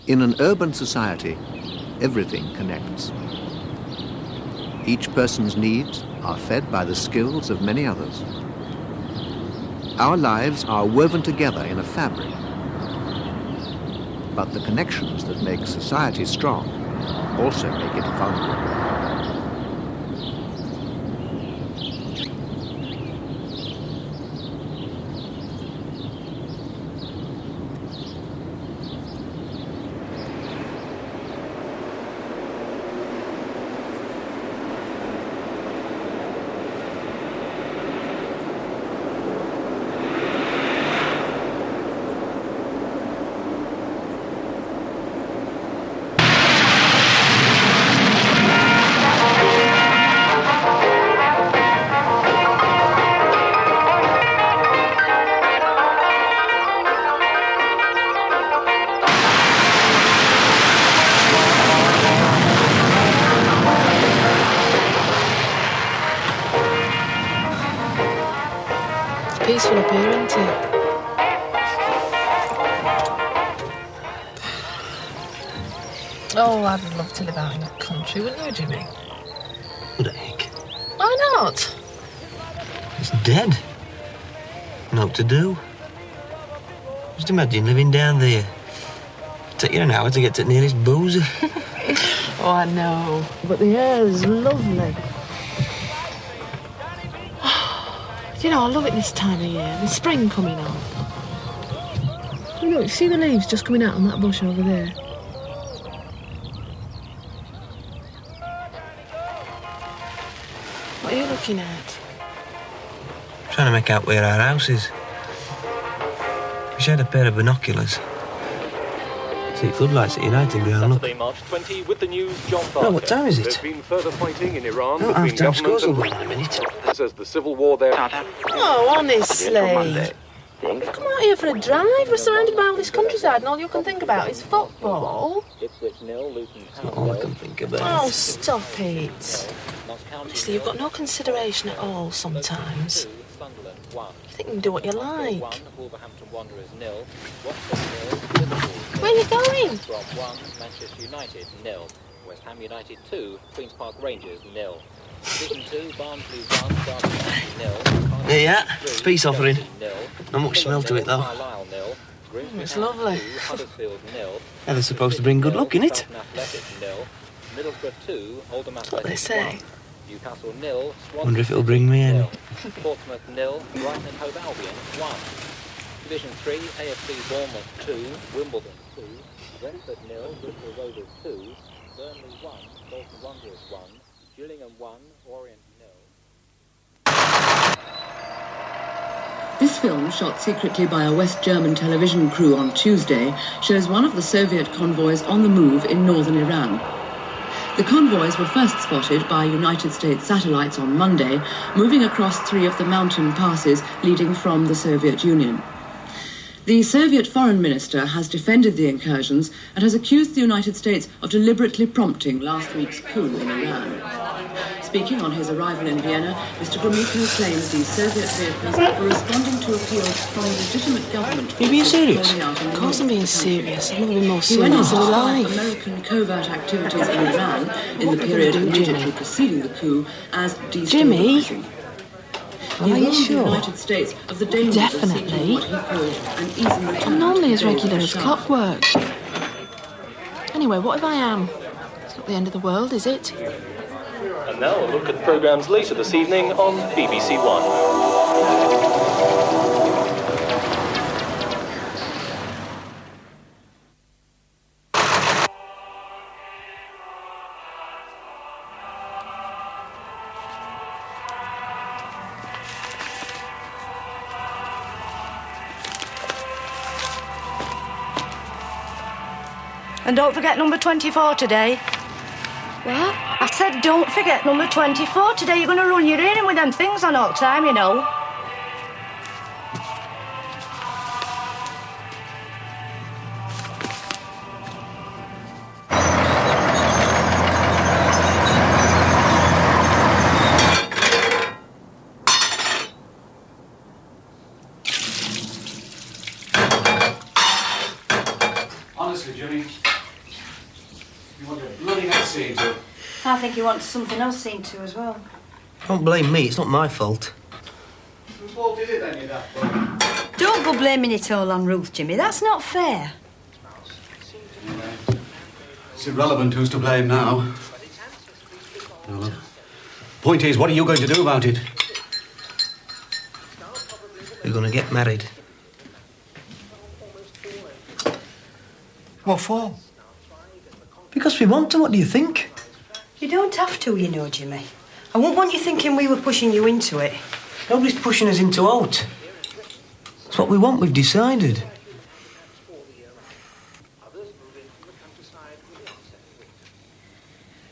In an urban society, everything connects. Each person's needs are fed by the skills of many others. Our lives are woven together in a fabric. But the connections that make society strong also make it vulnerable. Peaceful up here, isn't it? Oh, I'd love to live out in the country, wouldn't you, Jimmy? What the heck? Why not? It's dead. Nothing to do. Just imagine living down there. Take you an hour to get to the nearest boozer. Oh, I know. But the air's lovely. You know, I love it this time of year. The spring coming on. You know, you see the leaves just coming out on that bush over there? What are you looking at? Trying to make out where our house is. Wish I had a pair of binoculars. See floodlights at United Ground, look. Saturday, March 20, with the news, John Barker. Oh, what time is it? There's been further fighting in Iran No, between half-time government scores will and... go in a minute. Says the civil war there... Oh, honestly. Come out here for a drive. We're surrounded by all this countryside and all you can think about is football. That's not all I can think about. Oh, stop it. Honestly, you've got no consideration at all sometimes. You think you can do what you like. Where are you going? Manchester United 0. West Ham United 2. Queen's Park Rangers 0. Division 2. Barnsley 1. Derby County 0. There you are. Peace offering. Not much smell to it, though. It's lovely. Yeah, they're supposed to bring good luck, innit? Middlesbrough 2. Oldham That's what they say. Newcastle 0. Wonder if it'll bring me any. Portsmouth 0. Brighton and Hove Albion 1. Division 3. AFC Bournemouth 2. Wimbledon 2. Brentford 0. Bristol Rovers 2. Burnley 1. Bolton Wanderers 1. Gillingham 1. Orient 0. This film, shot secretly by a West German television crew on Tuesday, shows one of the Soviet convoys on the move in northern Iran. The convoys were first spotted by United States satellites on Monday, moving across 3 of the mountain passes leading from the Soviet Union. The Soviet foreign minister has defended the incursions and has accused the United States of deliberately prompting last week's coup in Iran. Speaking on his arrival in Vienna, Mr. Gromyko claims these Soviet vehicles were responding to appeals from the legitimate government. You being serious? Of course I'm being serious. I've never been more He went on serious to in my describe life. American covert activities in Iran in the period immediately preceding the coup as destabilizing. Are you He warned the sure? United States of the dangers of seeking Definitely. what he called an easy return I'm normally to as the days regular of as Shah. clockwork. Anyway, what if I am? It's not the end of the world, is it? And now a look at programmes later this evening on BBC One. And don't forget number 24 today. What? I said don't forget number 24 today. You're going to run your ear with them things on all the time, you know. Honestly, Jimmy, seeing to? I think he wants something else seen to as well. Don't blame me, it's not my fault. Whose fault is it then, you daft boy? Don't go blaming it all on Ruth, Jimmy. That's not fair. It's irrelevant who's to blame now. No. Point is, what are you going to do about it? We're going to get married. What for? Because we want to, what do you think? You don't have to, you know, Jimmy. I wouldn't want you thinking we were pushing you into it. Nobody's pushing us into out. It's what we want, we've decided.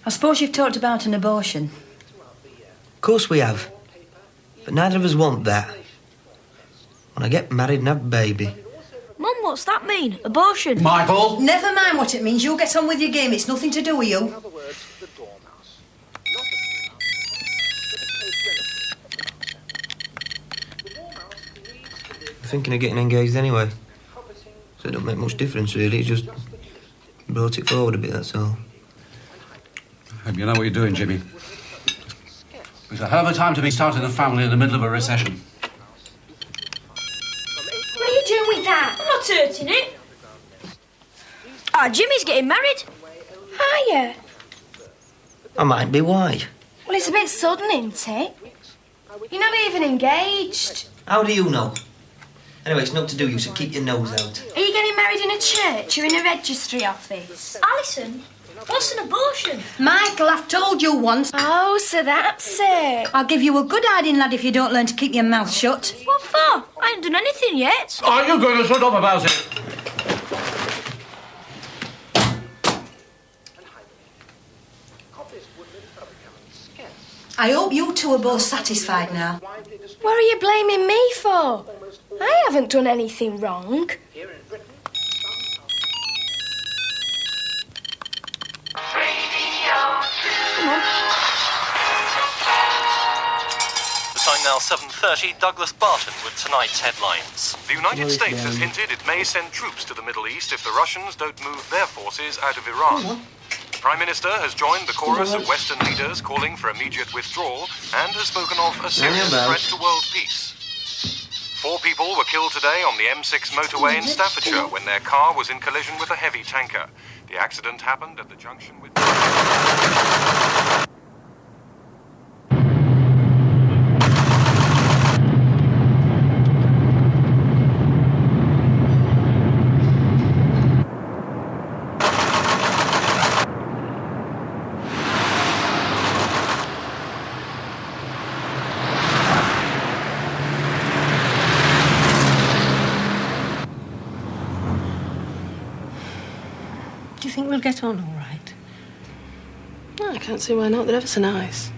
I suppose you've talked about an abortion. Of course we have. But neither of us want that. When I get married and have a baby. Mum, what's that mean? Abortion? Michael! Never mind what it means. You get on with your game. It's nothing to do with you. I'm thinking of getting engaged anyway. So it don't make much difference, really. It's just brought it forward a bit, that's all. Hope you know what you're doing, Jimmy. It's a hell of a time to be starting a family in the middle of a recession. What are you doing with that? I'm not hurting it. Ah, Jimmy's getting married. Hiya. I might be, why? Well, it's a bit sudden, isn't it? You're not even engaged. How do you know? Anyway, it's not to do you, so keep your nose out. Are you getting married in a church or in a registry office? Alison, what's an abortion? Michael, I've told you once. Oh, so that's it. I'll give you a good hiding, lad, if you don't learn to keep your mouth shut. What for? I ain't done anything yet. Are you going to shut up about it? I hope you two are both satisfied now. What are you blaming me for? I haven't done anything wrong. The time now 7:30, Douglas Barton with tonight's headlines. The United States has hinted it may send troops to the Middle East if the Russians don't move their forces out of Iran. The Prime Minister has joined the chorus of Western leaders calling for immediate withdrawal and has spoken of a serious threat to world peace. 4 people were killed today on the M6 motorway in Staffordshire when their car was in collision with a heavy tanker. The accident happened at the junction with... Do you think we'll get on all right? No, I can't see why not. They're ever so nice.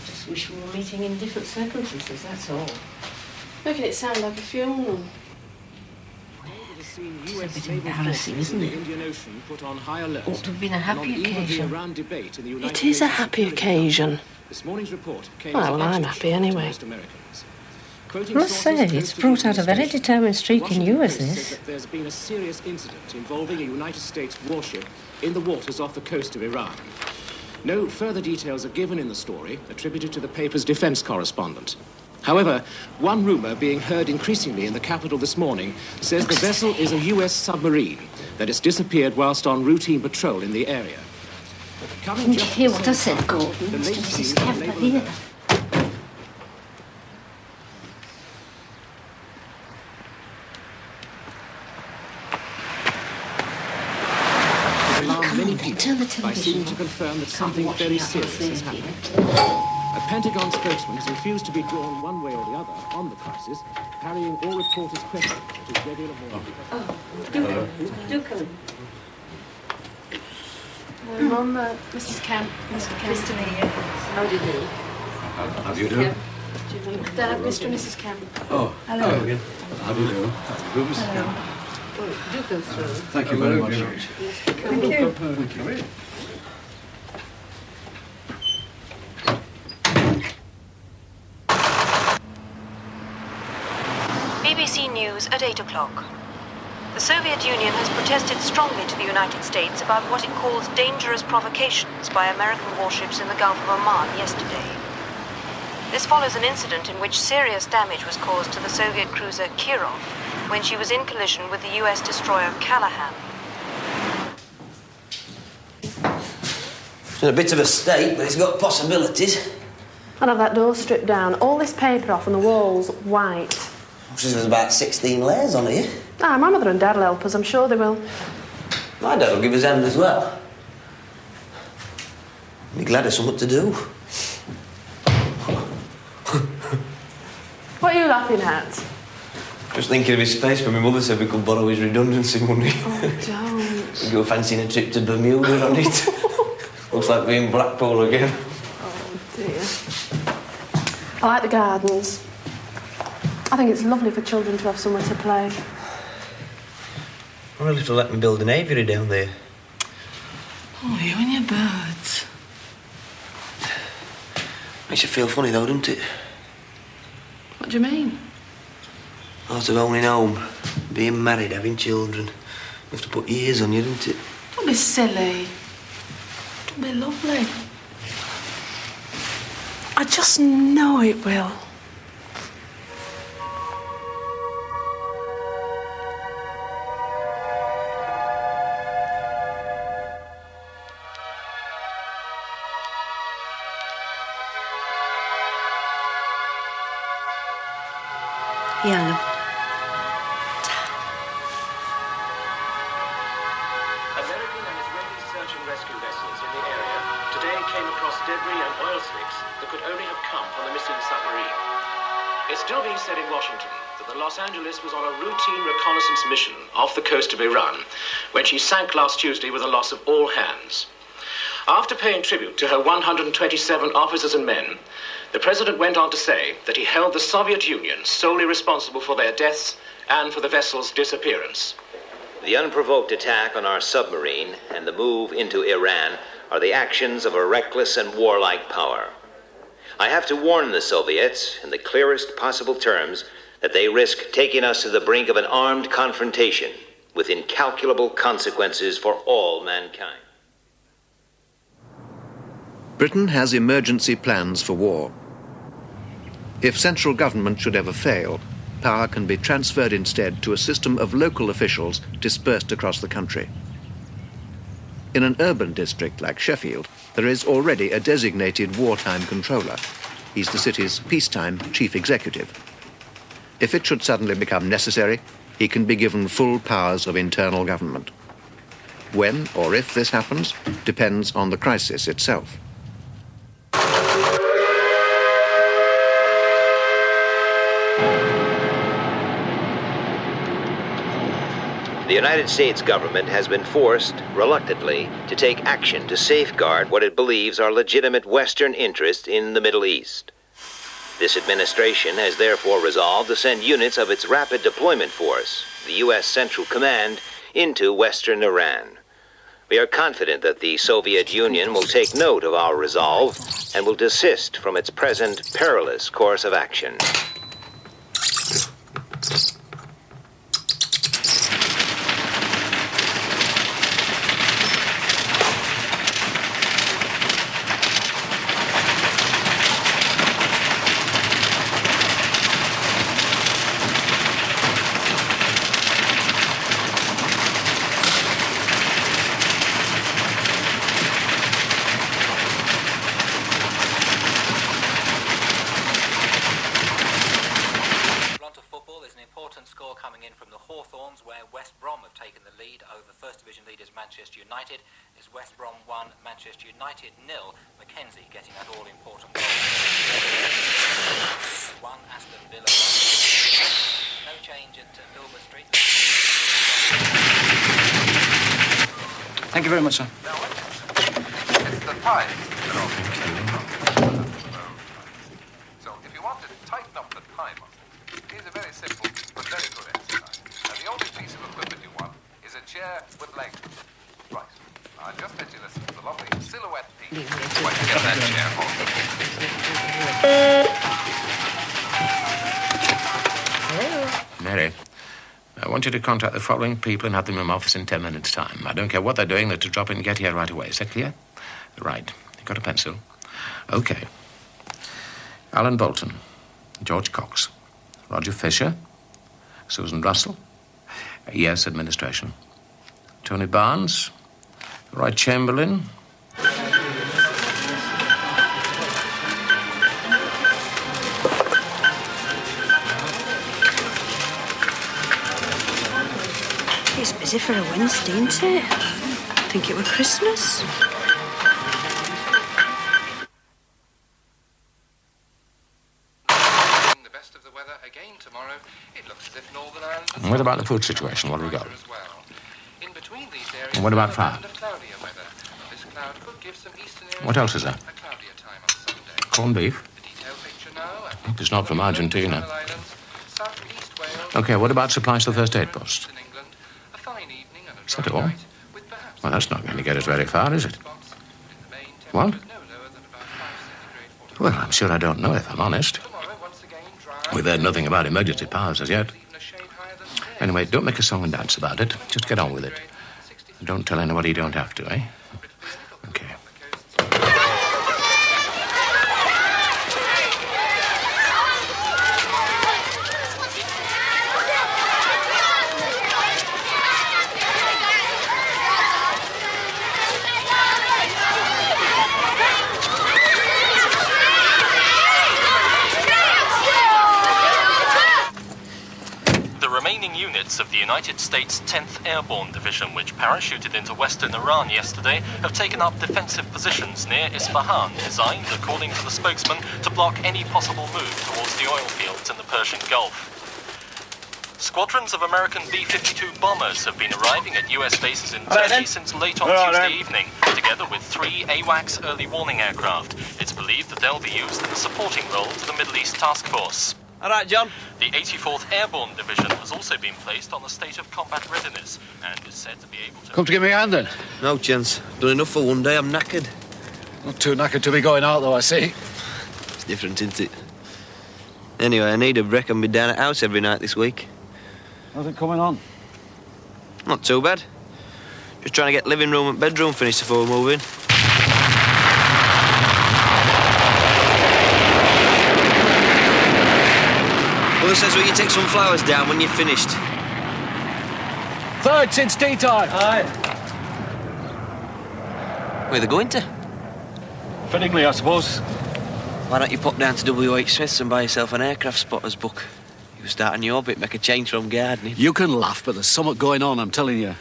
Just wish we were meeting in different circumstances, that's all. Making it sound like a funeral. It's a bit embarrassing, isn't it? Ought to have been a happy occasion. It is a happy occasion. Well, I'm happy anyway. I must say, it's brought out a very determined streak in you, as this. There's been a serious incident involving a United States warship in the waters off the coast of Iran. No further details are given in the story, attributed to the paper's defense correspondent. However, one rumor being heard increasingly in the capital this morning says the vessel is a US submarine that has disappeared whilst on routine patrol in the area. Didn't you hear what I said, Gordon? Mr. and Mrs. Kemp are here. Many people by seeming to confirm that something very serious has happened. A Pentagon spokesman has refused to be drawn one way or the other on the crisis, parrying all reporters' questions at his regular morning. Do come in. Mum, Mrs. Kemp. Mr. Kemp. Mr. Lee, how do you do? How do you do? Dad, Mr. and Mrs. Kemp. Oh, hello again. How do you do? Hello, Mrs. Kemp. Do go through. Thank you very much. Thank you. Thank you. BBC News at 8 o'clock. The Soviet Union has protested strongly to the United States about what it calls dangerous provocations by American warships in the Gulf of Oman yesterday. This follows an incident in which serious damage was caused to the Soviet cruiser Kirov when she was in collision with the US destroyer Callahan. It's in a bit of a state, but it's got possibilities. I'll have that door stripped down, all this paper off and the walls white. There's about 16 layers on here. Ah, my mother and dad will help us, I'm sure they will. My dad will give us hand as well. Be glad of something to do. What are you laughing at? Just thinking of his face when my mother said we could borrow his redundancy money. Oh, don't. We go fancying a trip to Bermuda on it. Looks like we're in Blackpool again. Oh, dear. I like the gardens. I think it's lovely for children to have somewhere to play. I wonder if they'll let me build an aviary down there. Oh, you and your birds. Makes you feel funny though, doesn't it? What do you mean? Thought of owning home, being married, having children. You have to put years on you, don't it? Don't be silly. Don't be lovely. I just know it will. Yeah. American and Israeli search and rescue vessels in the area today came across debris and oil slicks that could only have come from the missing submarine. It's still being said in Washington that the Los Angeles was on a routine reconnaissance mission off the coast of Iran when she sank last Tuesday with the loss of all hands. After paying tribute to her 127 officers and men, the president went on to say that he held the Soviet Union solely responsible for their deaths and for the vessel's disappearance. The unprovoked attack on our submarine and the move into Iran are the actions of a reckless and warlike power. I have to warn the Soviets in the clearest possible terms that they risk taking us to the brink of an armed confrontation with incalculable consequences for all mankind. Britain has emergency plans for war. If central government should ever fail, power can be transferred instead to a system of local officials dispersed across the country. In an urban district like Sheffield, there is already a designated wartime controller. He's the city's peacetime chief executive. If it should suddenly become necessary, he can be given full powers of internal government. When or if this happens depends on the crisis itself. The United States government has been forced, reluctantly, to take action to safeguard what it believes are legitimate Western interests in the Middle East. This administration has therefore resolved to send units of its Rapid Deployment Force, the U.S. Central Command, into Western Iran. We are confident that the Soviet Union will take note of our resolve and will desist from its present perilous course of action. Manchester United is West Brom 1, Manchester United 0. Mackenzie getting that all-important goal. 1, Aston Villa 1. No change at Filbert Street. Thank you very much, sir. It's the time. So if you want to tighten up the timer, here's a very simple but very good exercise. And the only piece of equipment you want is a chair with legs. Right. I'll just let you listen to the lovely silhouette piece. When you get that chair home. Mary, I want want you to contact the following people and have them in my office in 10 minutes' time. I don't care what they're doing, they're to drop in and get here right away. Is that clear? Right. You got a pencil? Okay. Alan Bolton, George Cox, Roger Fisher, Susan Russell, yes, administration, Tony Barnes, Roy Chamberlain. It's busy for a Wednesday, isn't it? I think it was Christmas. The best of the weather again tomorrow. It looks as if Northern Ireland. And what about the food situation? What have we got? In between these areas, And what about fire? cloudier weather. This cloud could give some eastern areas What else is there? a cloudier time on Sunday. Corned beef? Detailed picture now. Hope it's not from Argentina. Southeast Wales. Okay, what about supplies to the first aid post? A fine evening and a Is that all? Well, that's not going to get us very far, is it? What? Well, I'm sure I don't know, if I'm honest. We've heard nothing about emergency powers as yet. Anyway, don't make a song and dance about it. Just get on with it. Don't tell anybody you don't have to, eh? Okay. Of the United States 10th Airborne Division, which parachuted into western Iran yesterday, have taken up defensive positions near Isfahan, designed, according to the spokesman, to block any possible move towards the oil fields in the Persian Gulf. Squadrons of American B-52 bombers have been arriving at US bases in Turkey since late on Tuesday evening, together with 3 AWACS early warning aircraft. It's believed that they'll be used in a supporting role to the Middle East Task Force. All right, John. The 84th Airborne Division has also been placed on a state of combat readiness and is said to be able to... Come to give me a hand, then? No chance. Done enough for one day. I'm knackered. Not too knackered to be going out, though, I see. It's different, isn't it? Anyway, I need a break and be down at house every night this week. How's it coming on? Not too bad. Just trying to get living room and bedroom finished before moving. Mother says we can take some flowers down when you're finished. Third since tea time. Aye. Where are they going to? Fittingly, I suppose. Why don't you pop down to W.H. Smith's and buy yourself an aircraft spotter's book? You start a new orbit, make a change from gardening. You can laugh, but there's something going on, I'm telling you.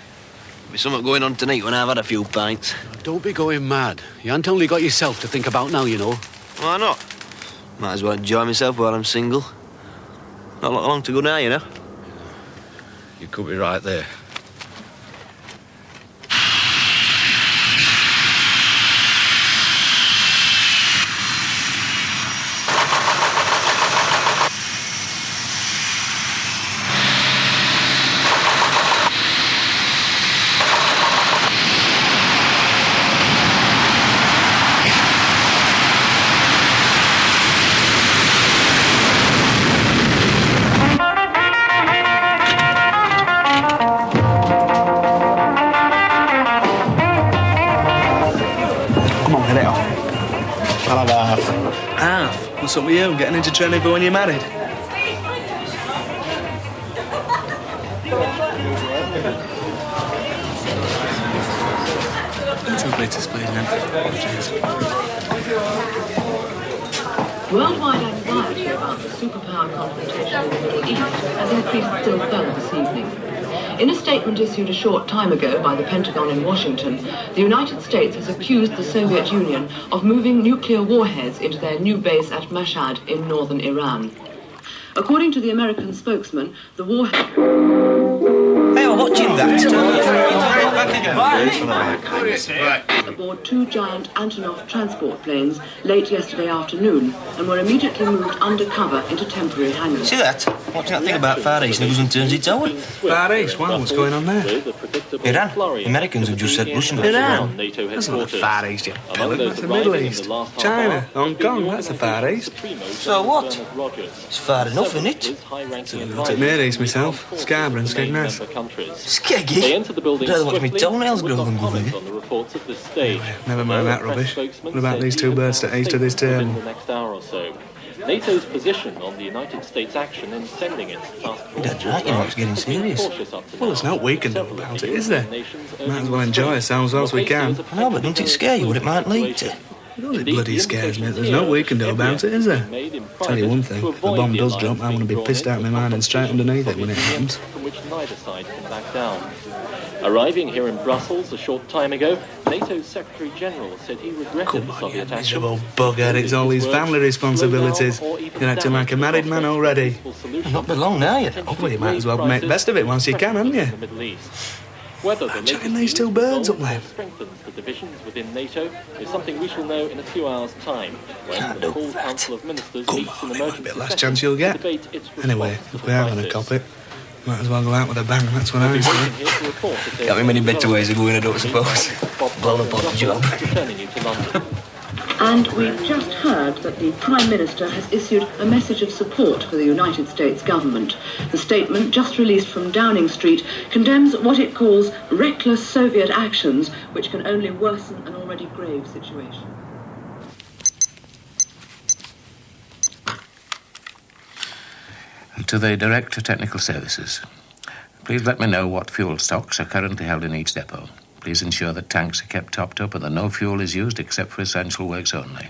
There's something going on tonight when I've had a few pints. Don't be going mad. You ain't only got yourself to think about now, you know. Why not? Might as well enjoy myself while I'm single. Not long to go now, you know. You could be right there. What's up with you? Getting into training for when you're married? Two glitters, please, then. Apologies. Worldwide anxiety about the superpower confrontation in the Middle East has increased still further this evening. In a statement issued a short time ago by the Pentagon in Washington, the United States has accused the Soviet Union of moving nuclear warheads into their new base at Mashhad in northern Iran. According to the American spokesman, the warhead... Hey, I'm watching that. Aboard 2 giant Antonov transport planes late yesterday afternoon and were immediately moved undercover into temporary hangars. See that? Watching that thing about Far East and it doesn't turn its over. Far East? Well, what's going on there? Iran. Americans have just said Russian. Iran? That's not the Far East, you pellet. That's the Middle East. China, Hong Kong, that's the Far East. So what? It's far enough. enough, isn't it? Took Near East myself, Scarborough and Skegness. Skeggy? I'd rather watch me toenails grow than go there. Anyway, never mind that rubbish. What about these two birds to east of this table? The next hour or so. NATO's position on the United States' action in sending its task force. That's right, you know, it's getting serious. Well, there's not we can do about it, is there? Might as well enjoy ourselves whilst we can. I know, but don't it scare you what it might lead to? It bloody scares me. There's no we can do about it, is there? Tell you one thing, if the bomb does drop, I want to be pissed out of my mind and straight underneath it when it happens. From which neither side can back down. Arriving here in Brussels a short time ago, NATO's Secretary-General said he regretted the Soviet action. Miserable bugger, it's all these family responsibilities. You're acting like a married man already. Not been long now, you know. Well, you might as well make the best of it once you can, haven't you? Whether I'm chucking these two birds up there. Strengthens the divisions within NATO is something we shall know in a few hours' time when the full Council of Ministers meets in emergency Be the last chance you'll get. Anyway, if we are going to cop it, might as well go out with a bang, that's what I say. Got me many better ways of going, I don't suppose. Blown up on the job. And we've just heard that the Prime Minister has issued a message of support for the United States government. The statement, just released from Downing Street, condemns what it calls reckless Soviet actions, which can only worsen an already grave situation. To the Director Technical Services. Please let me know what fuel stocks are currently held in each depot. Please ensure that tanks are kept topped up and that no fuel is used except for essential works only.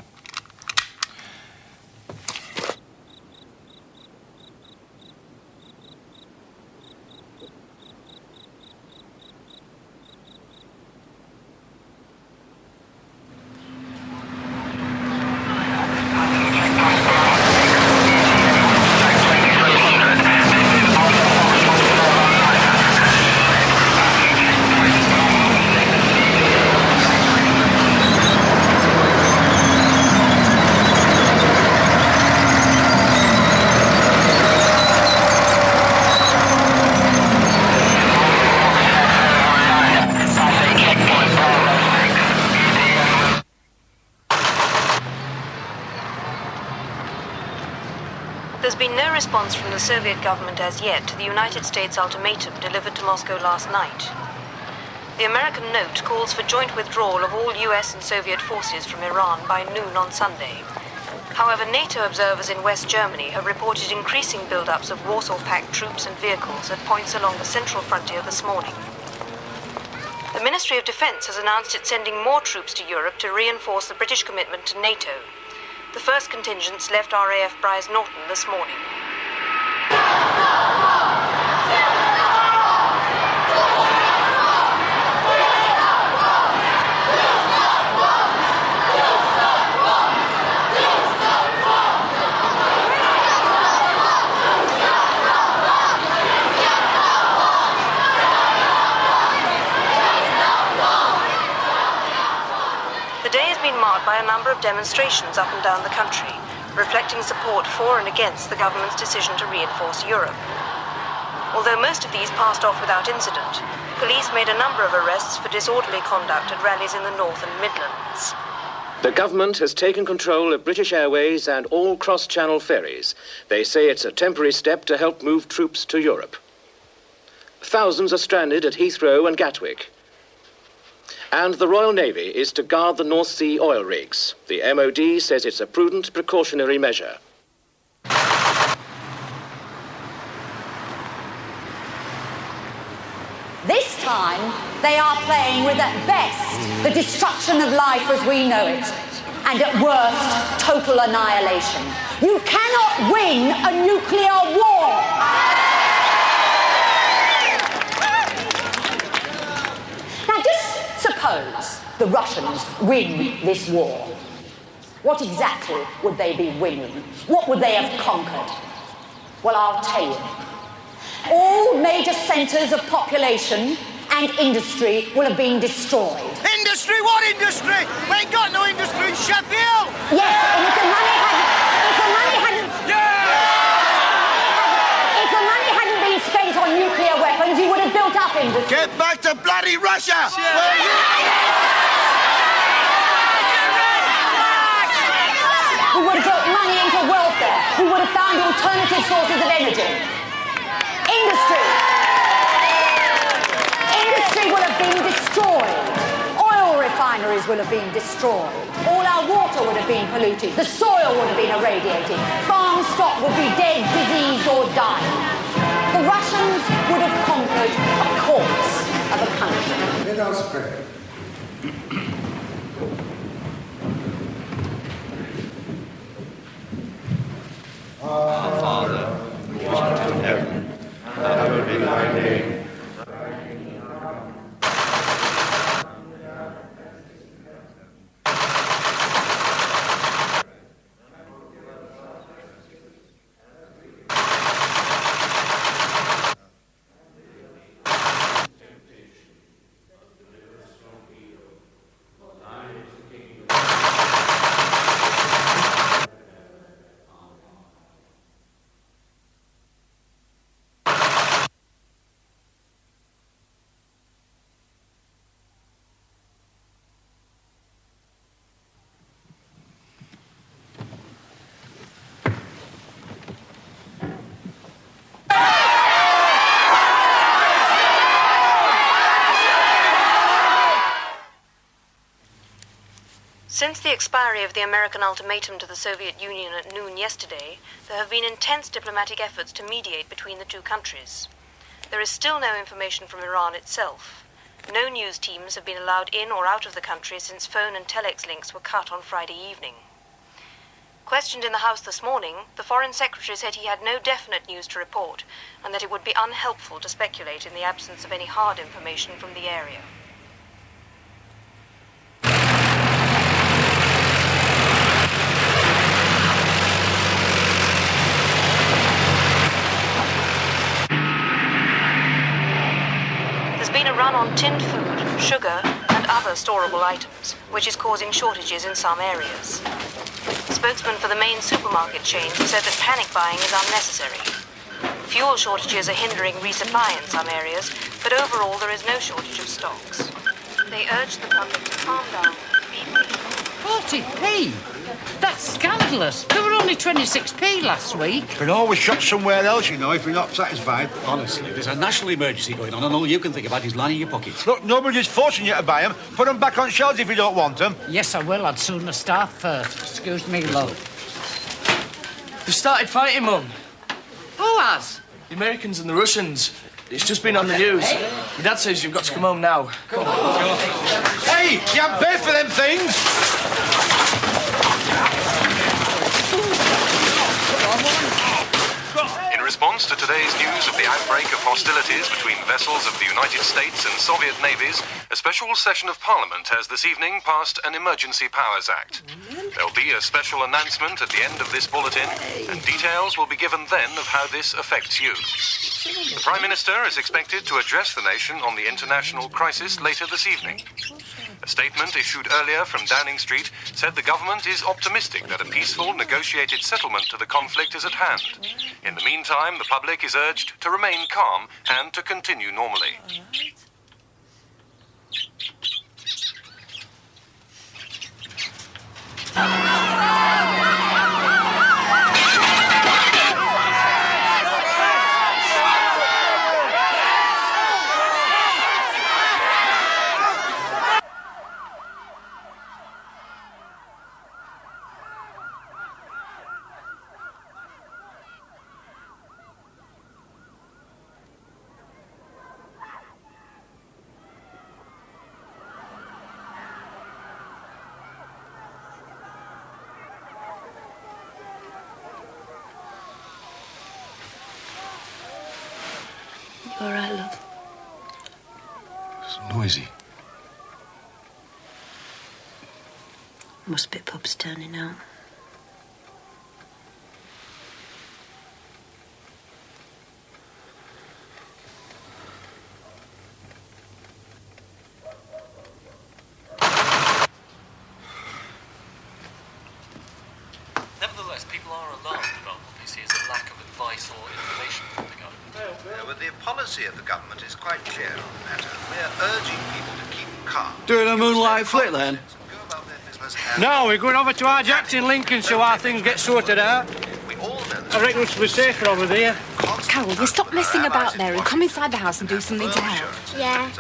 There's been no response from the Soviet government as yet to the United States ultimatum delivered to Moscow last night. The American note calls for joint withdrawal of all US and Soviet forces from Iran by noon on Sunday. However, NATO observers in West Germany have reported increasing build-ups of Warsaw Pact troops and vehicles at points along the central frontier this morning. The Ministry of Defense has announced it's sending more troops to Europe to reinforce the British commitment to NATO. The first contingents left RAF Brize Norton this morning. The day has been marked by a number of demonstrations up and down the country, reflecting support for and against the government's decision to reinforce Europe. Although most of these passed off without incident, police made a number of arrests for disorderly conduct at rallies in the North and Midlands. The government has taken control of British Airways and all cross-channel ferries. They say it's a temporary step to help move troops to Europe. Thousands are stranded at Heathrow and Gatwick. And the Royal Navy is to guard the North Sea oil rigs. The MOD says it's a prudent precautionary measure. This time, they are playing with, at best, the destruction of life as we know it, and at worst, total annihilation. You cannot win a nuclear war! Now, just suppose the Russians win this war. What exactly would they be winning? What would they have conquered? Well, I'll tell you. All major centres of population and industry will have been destroyed. Industry? What industry? We ain't got no industry in Sheffield! Yes, and if the money hadn't been spent on nuclear weapons, you would have built up industry. Get back to bloody Russia! We would have built money into welfare, we would have found alternative sources of energy. Industry. Industry would have been destroyed. Oil refineries would have been destroyed. All our water would have been polluted. The soil would have been irradiated. Farm stock would be dead, diseased or dying. The Russians would have conquered a corpse of a country. Let us pray. Our Father, who art in heaven, hallowed be thy name. Since the expiry of the American ultimatum to the Soviet Union at noon yesterday, there have been intense diplomatic efforts to mediate between the two countries. There is still no information from Iran itself. No news teams have been allowed in or out of the country since phone and telex links were cut on Friday evening. Questioned in the House this morning, the Foreign Secretary said he had no definite news to report and that it would be unhelpful to speculate in the absence of any hard information from the area. There's been a run on tinned food, sugar, and other storable items, which is causing shortages in some areas. The spokesman for the main supermarket chain said that panic buying is unnecessary. Fuel shortages are hindering resupply in some areas, but overall there is no shortage of stocks. They urged the public to calm down. 40p? That's scandalous. There were only 26p last week. You can always shop somewhere else, you know, if you're not satisfied. Honestly, there's a national emergency going on, and all you can think about is lining your pockets. Look, nobody's forcing you to buy them. Put them back on shelves if you don't want them. Yes, I will. I'd sooner starve first. Excuse me, love. They've started fighting, Mum. Who has? The Americans and the Russians. It's just been on the news. My dad says you've got to come home now. Come on. Hey, you haven't paid for them things! In response to today's news of the outbreak of hostilities between vessels of the United States and Soviet navies, a special session of Parliament has this evening passed an Emergency Powers Act. There'll be a special announcement at the end of this bulletin, and details will be given then of how this affects you. The Prime Minister is expected to address the nation on the international crisis later this evening. A statement issued earlier from Downing Street said the government is optimistic that a peaceful, negotiated settlement to the conflict is at hand. In the meantime, the public is urged to remain calm and to continue normally. You all right, love? It's noisy. Must be pubs turning out. Nevertheless, people are alarmed about what they see as a lack of advice or information from the government. But the policy of the government is quite clear on the matter. We're urging people to keep calm. Doing a moonlight flick, then? Go about their business No, we're going over to our Jacks in Lincolnshire while things get sorted out. I reckon it's be safer over there. Carol, you stop messing about there and come inside the house and do something to help. Yeah.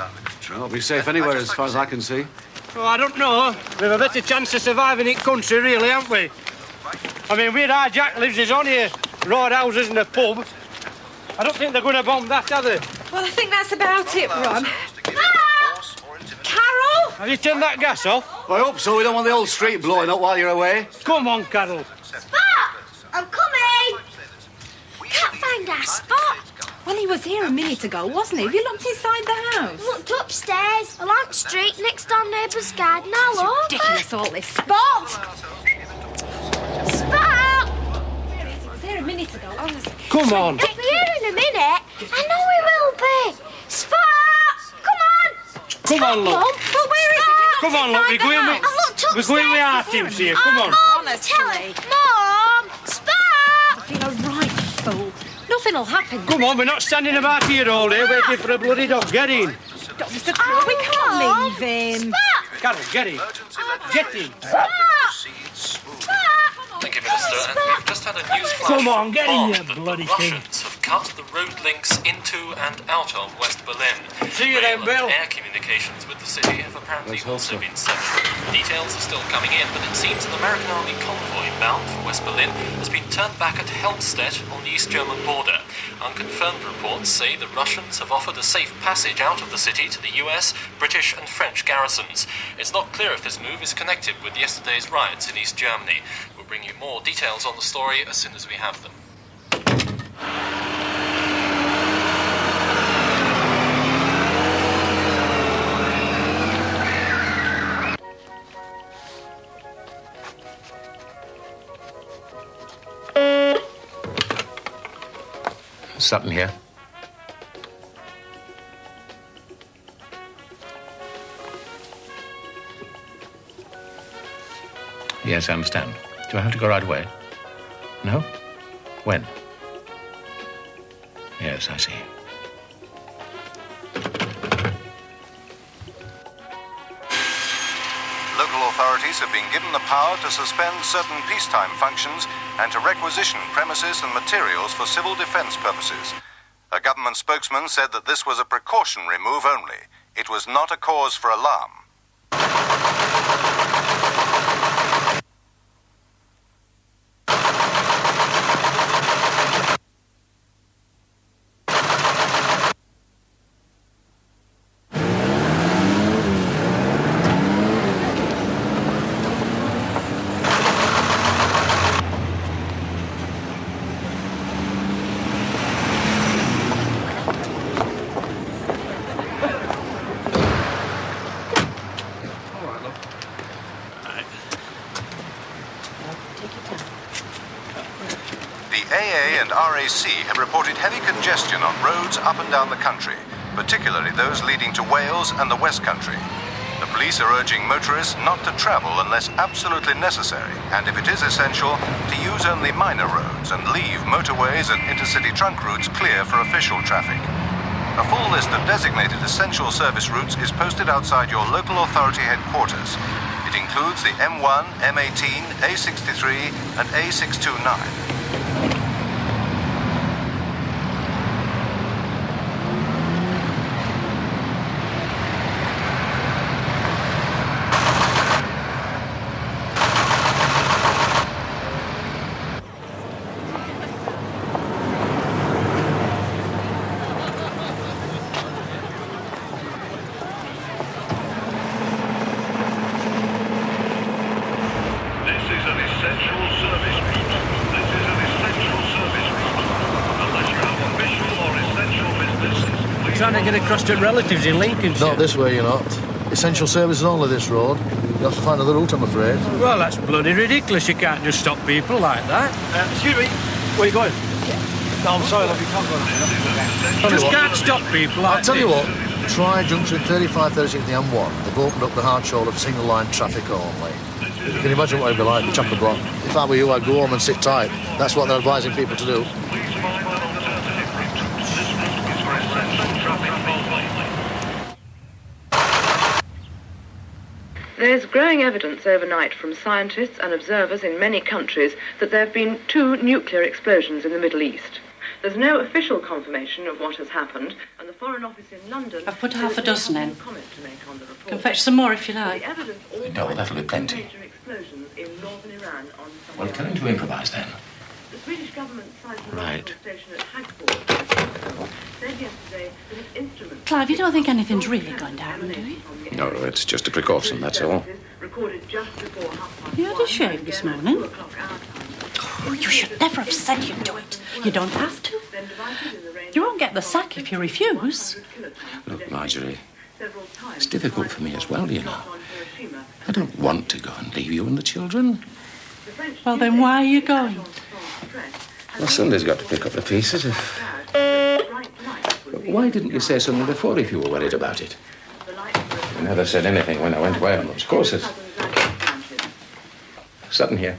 Won't be safe anywhere as far as I can see. Oh, I don't know. We've a better chance of surviving in country, really, haven't we? I mean, where our Jack lives is only a road houses and a pub. I don't think they're going to bomb that, are they? Well, I think that's about it, Ron. Carol! Have you turned that gas off? I hope so. We don't want the whole street blowing up while you're away. Come on, Carol. Spot! I'm coming! Can't find our Spot. Well, he was here a minute ago, wasn't he? Have you looked inside the house? Looked upstairs, along the street, next door neighbour's garden, all over. Ridiculous, all this. Spot! Spot! He was here a minute ago. Come on. He'll be here in a minute. I know he will be. Spot! Come on! Come on, look. But where is it? Come on, look. We're going with our teams here. Come on. Tell him. Mom! Spot! You're a right fool. Nothing'll happen. Come on, we're not standing about here all day waiting for a bloody dog. Get in. Mr. Crow, we can't leave him. Carol, get in. Get in. Thank you, Minister. And we've just had a news flash. Come on, get in, you that bloody the thing. Russians have cut the road links into and out of West Berlin. See you then, Bill. And air communications with the city have apparently also been severed. Details are still coming in, but it seems an American army convoy bound for West Berlin has been turned back at Helmstedt on the East German border. Unconfirmed reports say the Russians have offered a safe passage out of the city to the US, British and French garrisons. It's not clear if this move is connected with yesterday's riots in East Germany. We'll bring you more details on the story as soon as we have them. Sutton here. Yes, I understand. Do I have to go right away? No? When? Yes, I see. Local authorities have been given the power to suspend certain peacetime functions and to requisition premises and materials for civil defense purposes. A government spokesman said that this was a precautionary move only. It was not a cause for alarm. RAC have reported heavy congestion on roads up and down the country, particularly those leading to Wales and the West Country. The police are urging motorists not to travel unless absolutely necessary, and if it is essential, to use only minor roads and leave motorways and intercity trunk routes clear for official traffic. A full list of designated essential service routes is posted outside your local authority headquarters. It includes the M1, M18, A63 and A629. Trying to get across to relatives in Lincolnshire. Not this way, you're not. Essential services only this road. You'll have to find another route, I'm afraid. Well, that's bloody ridiculous. You can't just stop people like that. Excuse me, where are you going? No, I'm sorry, love, you can't go there. You just can't stop people like I'll tell you this. what, try junction 35, 36 the M1. They've opened up the hard shoulder for single line traffic only. You can imagine what it'd be like, chock a block. If I were you, I'd go home and sit tight. That's what they're advising people to do. There's growing evidence overnight from scientists and observers in many countries that there have been 2 nuclear explosions in the Middle East. There's no official confirmation of what has happened, and the Foreign Office in London... I've put half a dozen in. Can fetch some more if you like. No, that'll be plenty. Well, tell him to improvise then. The Swedish government Right. station at Hagfors said yesterday that its instruments... Clive, you don't think anything's really going to happen, do you? No, it's just a precaution, that's all. recorded just before 1:30. You had a shave this morning. Oh, you should never have said you'd do it. You don't have to. You won't get the sack if you refuse. Look, Marjorie, it's difficult for me as well, you know. I don't want to go and leave you and the children. Well, then why are you going? Well, somebody's got to pick up the pieces. Why didn't you say something before if you were worried about it? You never said anything when I went away on those courses. Sutton here.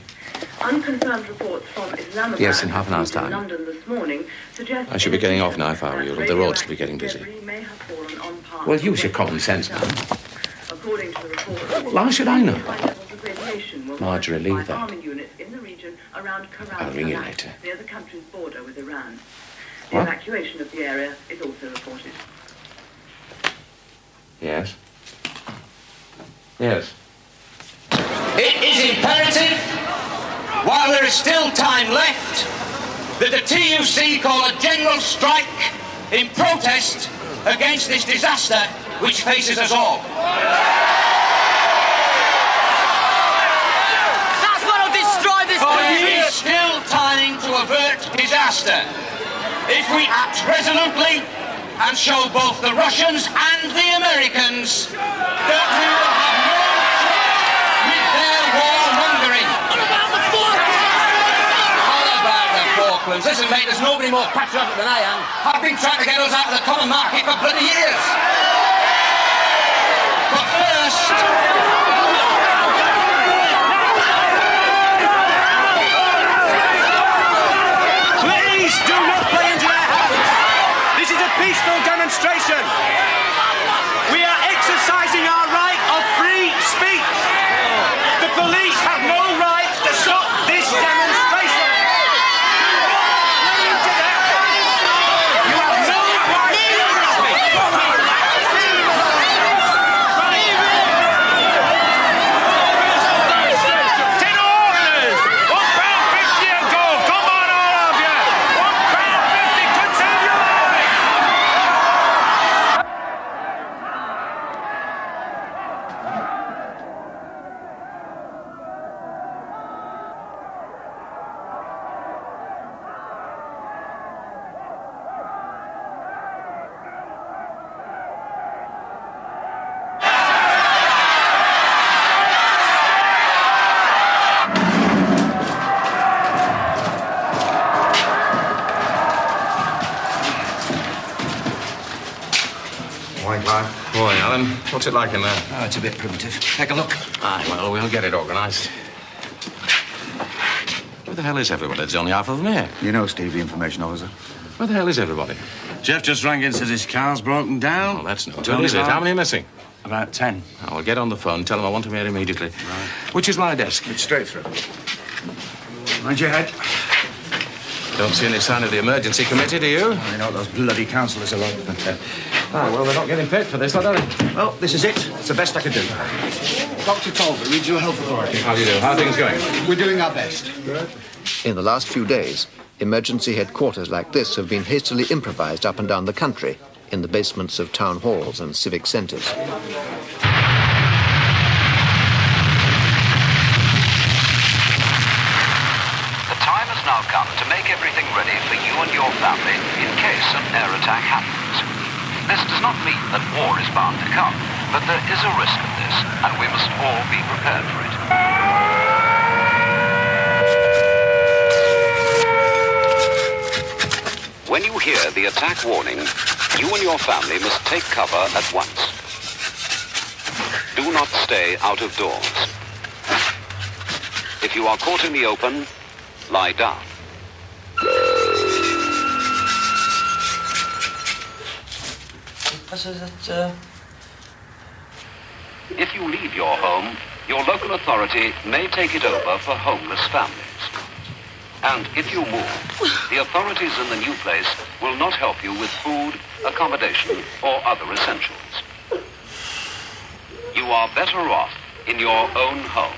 Unconfirmed reports from Islamabad, Yes, in half an hour's time. London this morning, suggest I should be getting off now if I were you. The roads will be getting busy. Well, use your common sense now. According to the report, Why should I know? levels of radiation will Marjorie, leave that. army units in the region around I'll ring you Karam, later. near the country's border with Iran. The What? evacuation of the area is also reported. Yes? Yes. It is imperative, while there is still time left, that the TUC call a general strike in protest against this disaster which faces us all. That's what'll destroy this There is still time to avert disaster if we act resolutely and show both the Russians and the Americans that we will have no trouble with their warmongering. What about the Falklands? What about the Falklands? Listen, mate, there's nobody more patriotic than I am. I've been trying to get us out of the common market for bloody years. But first... Please do not play into their hands. This is a peaceful demonstration. We are exercising our right of free speech. The police have no right to stop this demonstration. You have no right to speak. Ten orders! £1.50 a go. Come on, all of you. £1.50. Continue. Morning, Clive. Morning, Alan. What's it like in there? Oh, it's a bit primitive. Take a look. Aye, well, we'll get it organised. Where the hell is everybody? There's only half of them here. You know Steve, the information officer. Where the hell is everybody? Jeff just rang in, says his car's broken down. Oh, that's no good, is it? How many are missing? About 10. I'll get on the phone, tell them I want him here immediately. Right. Which is my desk? It's straight through. Mind your head. Don't see any sign of the emergency committee, do you? You know what those bloody councillors are like. Well, they're not getting paid for this, are they? Well, this is it. It's the best I can do. Dr. Talbot, Regional Health Authority. How do you do? How are things going? We're doing our best. In the last few days, emergency headquarters like this have been hastily improvised up and down the country in the basements of town halls and civic centres. The time has now come to make everything ready for you and your family in case an air attack happens. This does not mean that war is bound to come, but there is a risk of this, and we must all be prepared for it. When you hear the attack warning, you and your family must take cover at once. Do not stay out of doors. If you are caught in the open, lie down. if you leave your home, your local authority may take it over for homeless families. And if you move, the authorities in the new place will not help you with food, accommodation, or other essentials. You are better off in your own home.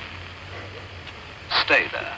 Stay there.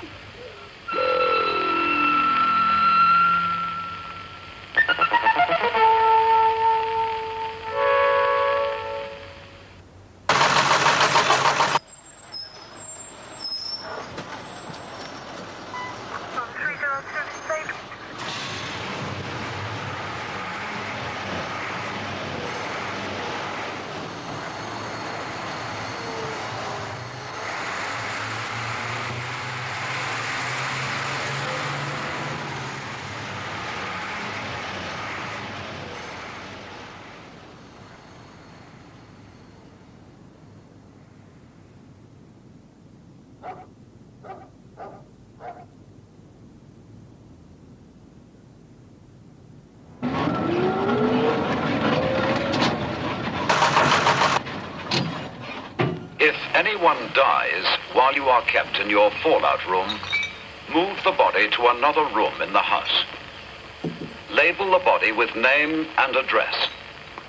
If anyone dies while you are kept in your fallout room, move the body to another room in the house. Label the body with name and address,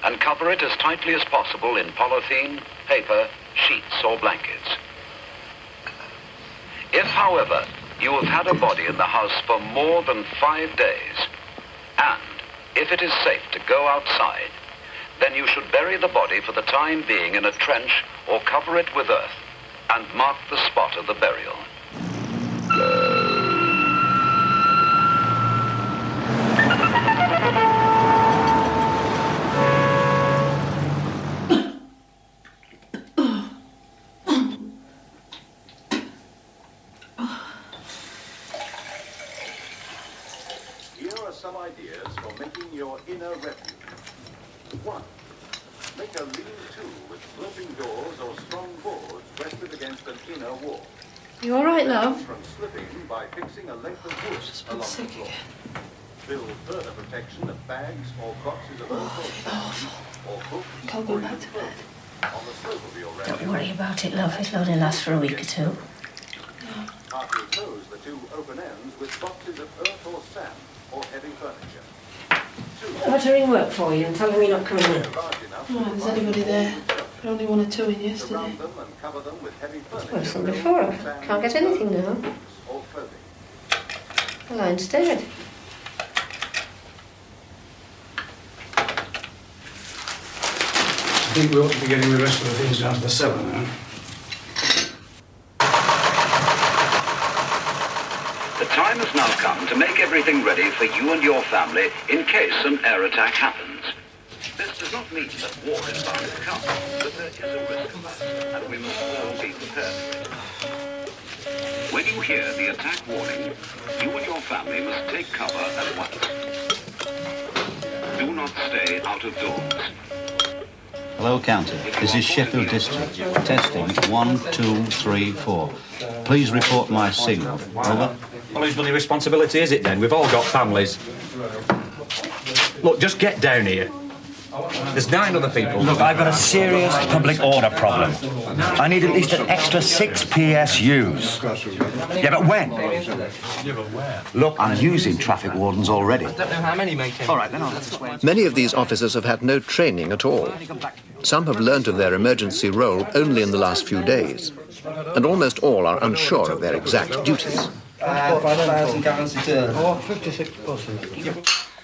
and cover it as tightly as possible in polythene, paper, sheets, or blankets. If, however, you have had a body in the house for more than 5 days, and if it is safe to go outside, then you should bury the body for the time being in a trench or cover it with earth and mark the spot of the burial. Here are some ideas for making your inner refuge. 1. Make a lean-to with sloping doors or strong boards rested against an inner wall. You all right, love? From slipping by fixing a length of wood along the floor. Build further protection of bags or boxes of earth or sand or books Can't go back to bed. on the slope of your refuge. Don't worry about it, love. It'll only last for a week or two. Partly close the two open ends with boxes of earth or sand or heavy furniture. I'll have to ring work for you and tell them you're not coming in. Oh, there's anybody there? There only 1 or 2 in yesterday. Worse than before. I can't get anything now. The line's dead. I think we ought to be getting the rest of the things down to the cellar now. The time has now come to make everything ready for you and your family in case an air attack happens. This does not mean that war is bound to come, but there is a risk of that, and we must all be prepared for it. When you hear the attack warning, you and your family must take cover at once. Do not stay out of doors. Hello, County. This is Sheffield District. Testing 1, 2, 3, 4. Please report my signal. Over. Well, whose bloody responsibility is it then? We've all got families. Look, just get down here. There's 9 other people. Look, I've got a serious public order problem. I need at least an extra 6 PSUs. Yeah, but when? Look, I'm using traffic wardens already. I don't know how many, mate. All right, then I'll have to wait. Many of these officers have had no training at all. Some have learned of their emergency role only in the last few days, and almost all are unsure of their exact duties. 5,000 gallons a day. Oh, 56 buses.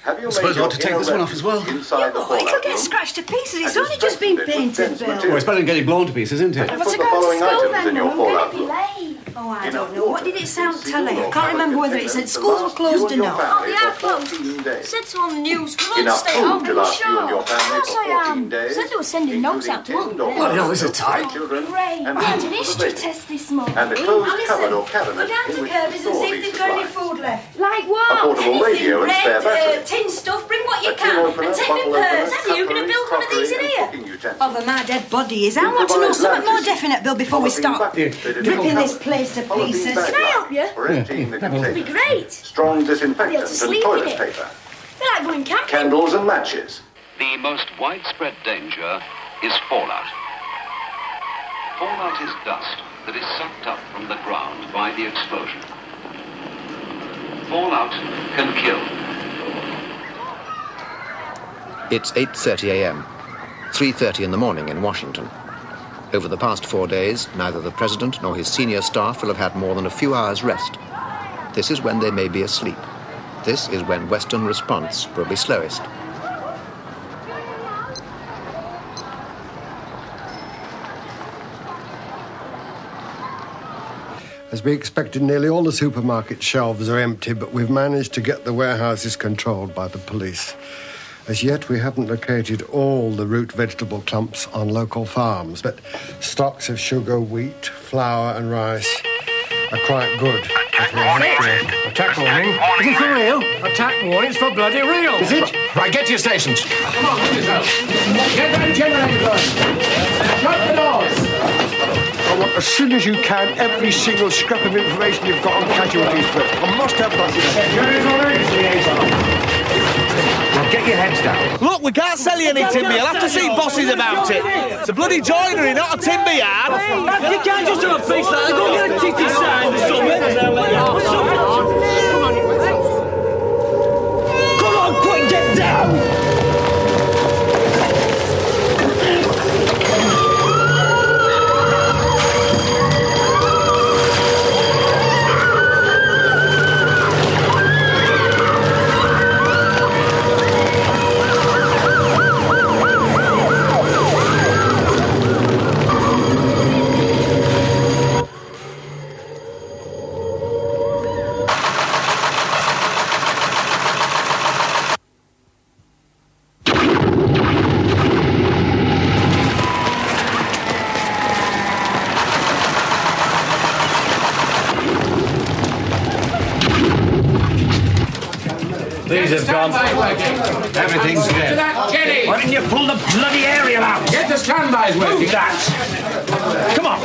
Have you I suppose I ought to take this one off as well. Inside the Oh, it'll get scratched to pieces. It's only just been painted, Bill. Well, it's better than getting blown to pieces, isn't it? What's it going to school then? I'm going to be late. Oh, I don't know. What did it sound telly? I can't remember whether it said schools were closed or not. Oh, they are closed. It said so on the news. Come on, stay home. To last you and your Of family course for I 14 am. days, Said they were sending notes out to all. Bloody hell, this is tight. children, Great. and We had an people history of the test this morning. and a closed cupboard or cabinet Go down in to which Kirby's and store see if these they've got any supplies. food left. Like what? A portable radio and spare battery. Tin stuff, bring what you A tin can. opener, And take bottle me purse. opener, Daddy, you going to build one of these in crockery here? and cooking utensils. Over my dead body is. I want to know something more definite, Bill, before we start ripping this place to pieces. Can I help you? For emptying the That'd be container. great. Strong I'll be able disinfectant to and sleep in toilet it. paper. Feel like going camping. Candles and matches. The most widespread danger is fallout. Fallout is dust that is sucked up from the ground by the explosion. Fallout can kill. It's 8:30 a.m., 3:30 in the morning in Washington. Over the past 4 days, neither the president nor his senior staff will have had more than a few hours' rest. This is when they may be asleep. This is when Western response will be slowest. As we expected, nearly all the supermarket shelves are empty, but we've managed to get the warehouses controlled by the police. As yet, we haven't located all the root vegetable clumps on local farms, but stocks of sugar, wheat, flour and rice are quite good. Attack warning. Attack warning. Is it for real? Attack warning. It's for bloody real. Is it? Right, get to your stations. Come on, get yourself. Get that generator going. Shut the doors. I want, as soon as you can, every single scrap of information you've got on casualties first. I must have that. Now get your heads down. Look, we can't sell you any timber. You'll have to see bosses about it. It's a bloody joinery, not a timber yard. You can't just do a piece like that. Go get a titty sign or something. Come on, quick, get down. These have gone. Everything's dead. Why didn't you pull the bloody aerial out? Get the standbys working. That. Come on.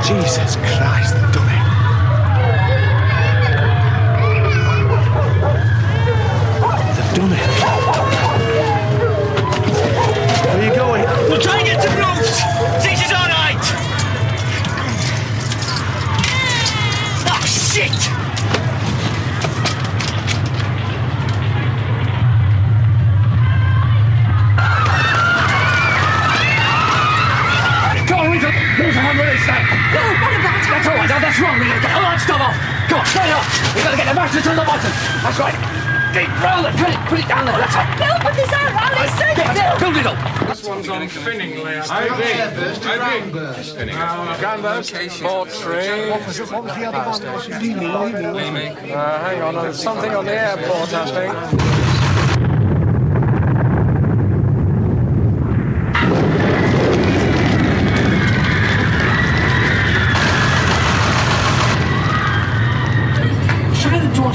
Jesus Christ, they've done it. They've done it. Where are you going? We'll try and get to the roofs. This is all right. Oh, shit. There's a hammer in there. No, what about that? That's all right. Now, that's wrong. We've got to get all that stuff off. Come on, straight up. We've got to get the mattress on the bottom. That's right. Keep rolling. Put it down there. That's right. No, put this out. Alice, take it down. Build it up. This one's on spinning layout. Groundburst, port 3. What was the other one? Hang on, there's something on the airport, I think.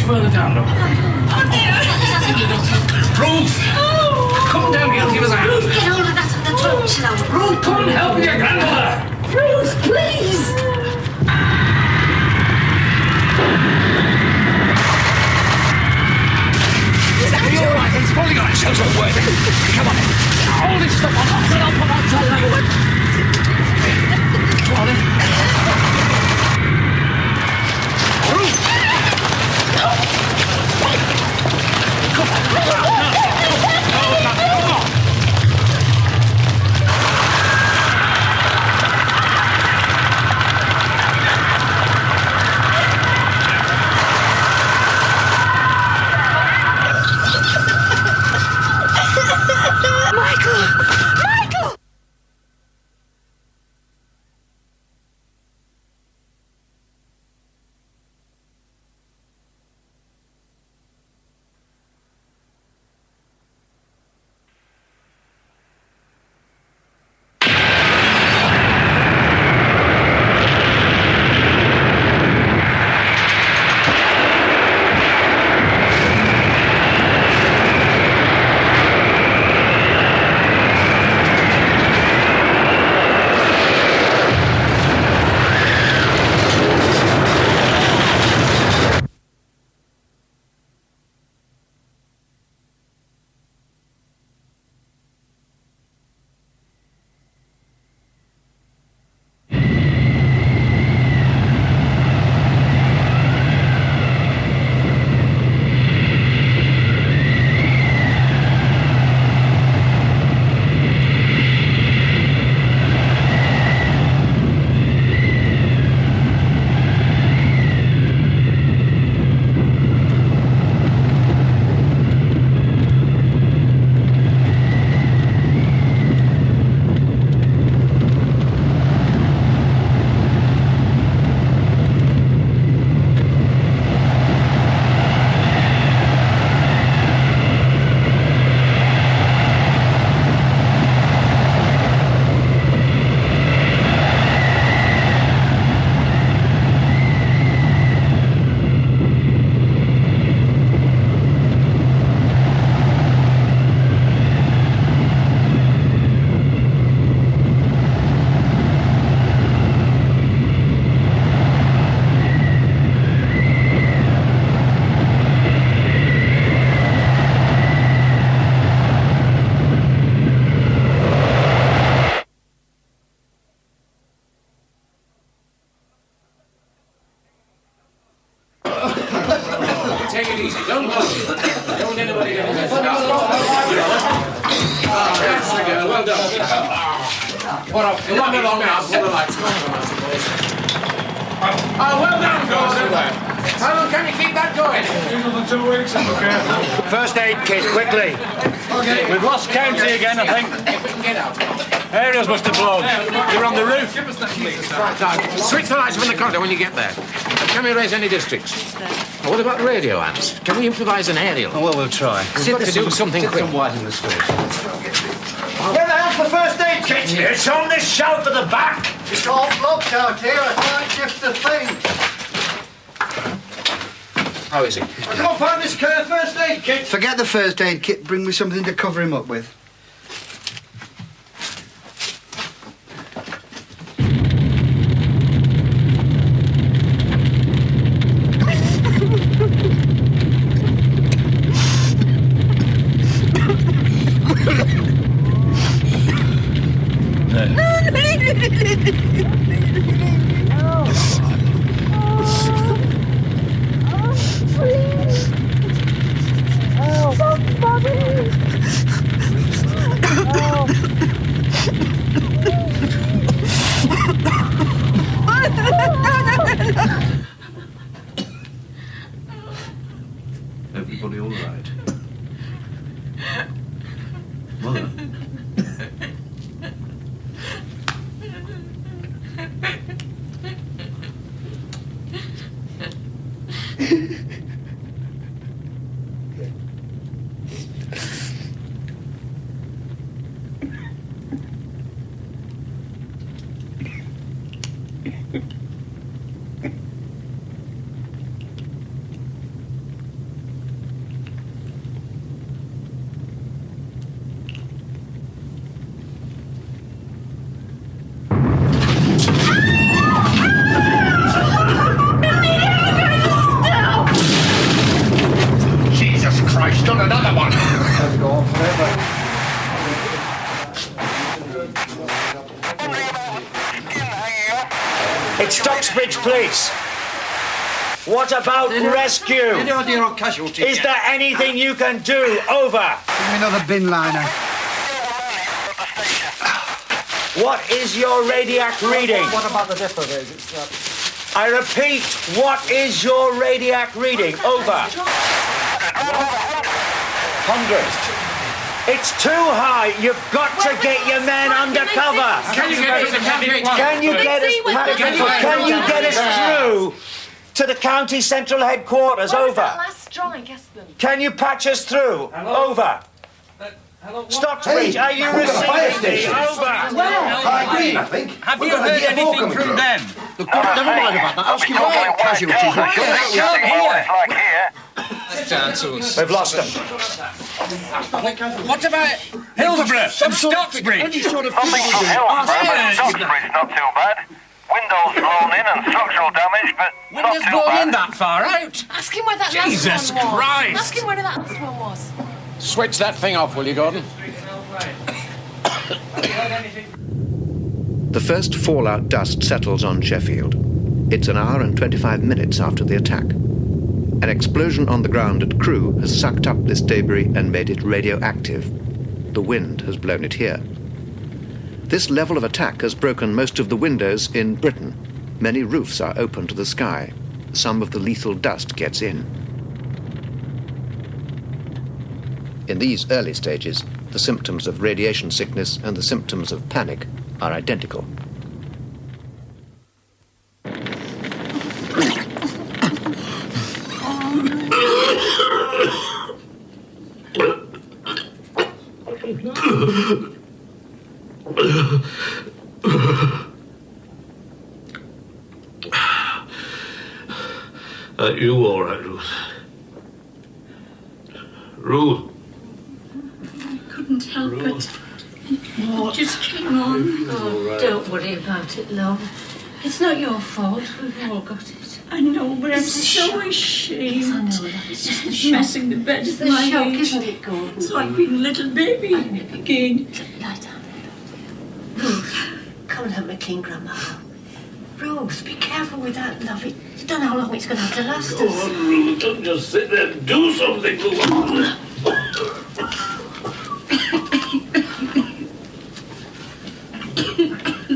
Further down, look. Ruth! Come down here and give us a hand. Ruth, get hold of that on the torch now. Ruth, come and help your grandmother. Ruth, please. You're all right, it's probably got a shelter work. Come on. Hold this stuff on. I'll put outside that one. Come on in. Ruth! Come on. it easy. Don't move. Don't let anybody get in. That's the girl. Well done. What up? You run along now. Pull the lights. Oh, well done, Gordon. How long can you keep that going? Another 2 weeks, if we're careful. First aid kit, quickly. Okay. We've lost county again, I think. Get out. Aerials must have blown. You're on the roof. Right, now, switch the lights from the corridor when you get there. Can we raise any districts? Oh, what about the radio ants? Can we improvise an aerial? Oh, well, we'll try. We've got to do something quick. Some white in the street. Where the hell's the first aid kit? It's on this shelf at the back. It's all blocked out here. I can't shift the thing. How is he? I can't find this first aid kit. Forget the first aid kit. Bring me something to cover him up with. Everybody all right? Mother? Done another one. That'll go on forever. It's Stocksbridge Police. What about rescue? Any idea on casualties? Is there anything you can do? Over. Give me another bin liner. What is your radiac reading? What about the depot there? I repeat, what is your radiac reading? Over. 100. It's too high. You've got to get your men under cover. Can you get us to Can you get us through to the county central headquarters? Over. Last straw, I guess them. Can you patch us through? Over. Stocksbridge, are you receiving me? Over. I agree, I think. Have you heard anything from them? Look, never mind about that. Ask him about casualties. We've lost them. What about Hillsborough and Stocksbridge? Nothing from Hillsborough, but Stocksbridge not too bad. Windows blown in and structural damage, but not Windows too blown bad. in that far out? Ask him where that Jesus last one was. Christ. Ask him where that last one was. Switch that thing off, will you, Gordon? The first fallout dust settles on Sheffield. It's an hour and 25 minutes after the attack. An explosion on the ground at Crewe has sucked up this debris and made it radioactive. The wind has blown it here. This level of attack has broken most of the windows in Britain. Many roofs are open to the sky. Some of the lethal dust gets in. In these early stages, the symptoms of radiation sickness and the symptoms of panic are identical. Are you all right, Ruth? Ruth? I couldn't help it. It just came on. Right. Don't worry about it, love. It's not your fault. We've all got it. I know, but I'm so ashamed. I know that. It's just the shock. Messing the bed at my shock, age. Isn't it, Gordon? It's like being a little baby again. Lie down. Ruth, come and help me clean Grandma. Ruth, be careful with that, love. You don't know how long it's going to have to last us. Go on, Ruth. Don't just sit there and do something. Go on.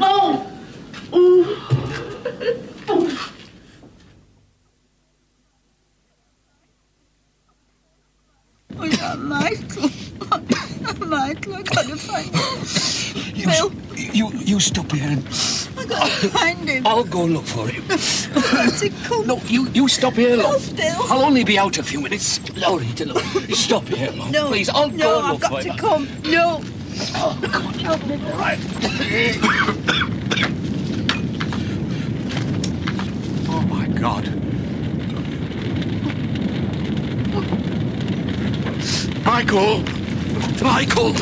Oh! Ooh. Oh, Michael. Michael, I can't find him. Bill. You stop here and I gotta find him. I'll go look for him. Where's he come? No, you stop here, love. Bill. I'll only be out a few minutes. Laurita, look. Stop here, love. No. Please, I'll go look for him. I've got to come. No. Oh, come on. Help me. All right. Oh, my God. Michael! Michael!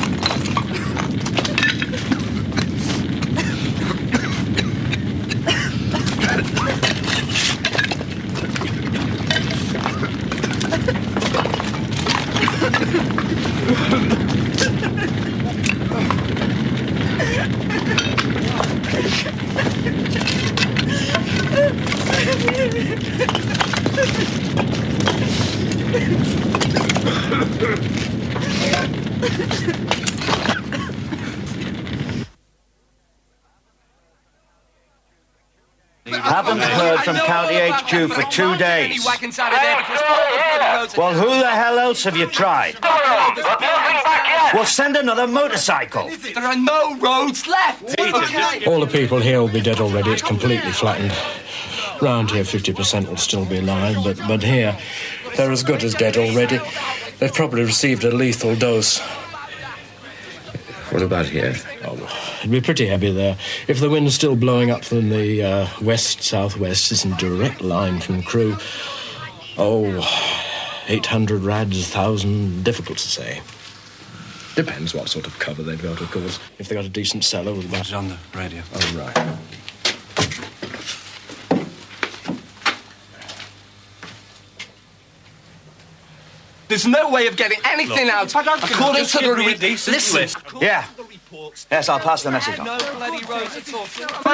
Haven't heard from County HQ for 2 days. Well, who the hell else have you tried? Well, send another motorcycle. There are no roads left. All the people here will be dead already. It's completely flattened. Round here, 50% will still be alive, but here, they're as good as dead already. They've probably received a lethal dose. What about here? Oh, it'd be pretty heavy there. If the wind's still blowing up from the west-southwest, it's in direct line from Crewe. 800 rads, 1,000, difficult to say. Depends what sort of cover they've got, of course. If they've got a decent cellar with It's on the radio. Oh, right. There's no way of getting anything out according to the Listen. Yeah. Yes, I'll pass the message on. I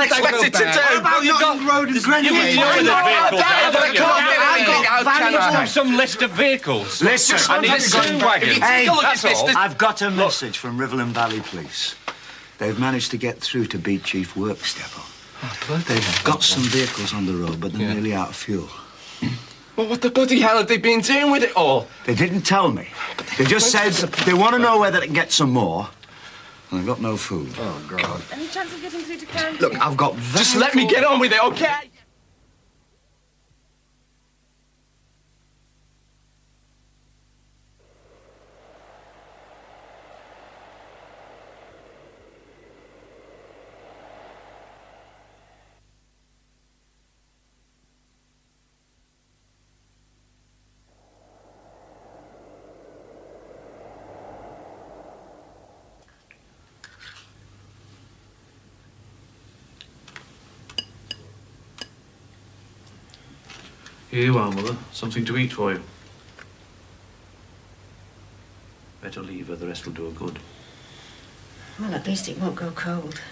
expected to do. Well, you've got road and Greenwich. Some list of vehicles. Listen, I need a wagon. Hey, that's all. I've got a message from Riverland Valley Police. They've managed to get through to Beat Chief Workstepper. They've got some vehicles on the road, but they're nearly out of fuel. Well, what the bloody hell have they been doing with it all? They didn't tell me. They just said they want to know whether they can get some more. And they've got no food. Oh, God. Any chance of getting through to county? Look, I've got Just let me get on with it, okay? Here you are, Mother. Something to eat for you. Better leave her, the rest will do her good. Well, at least it won't go cold.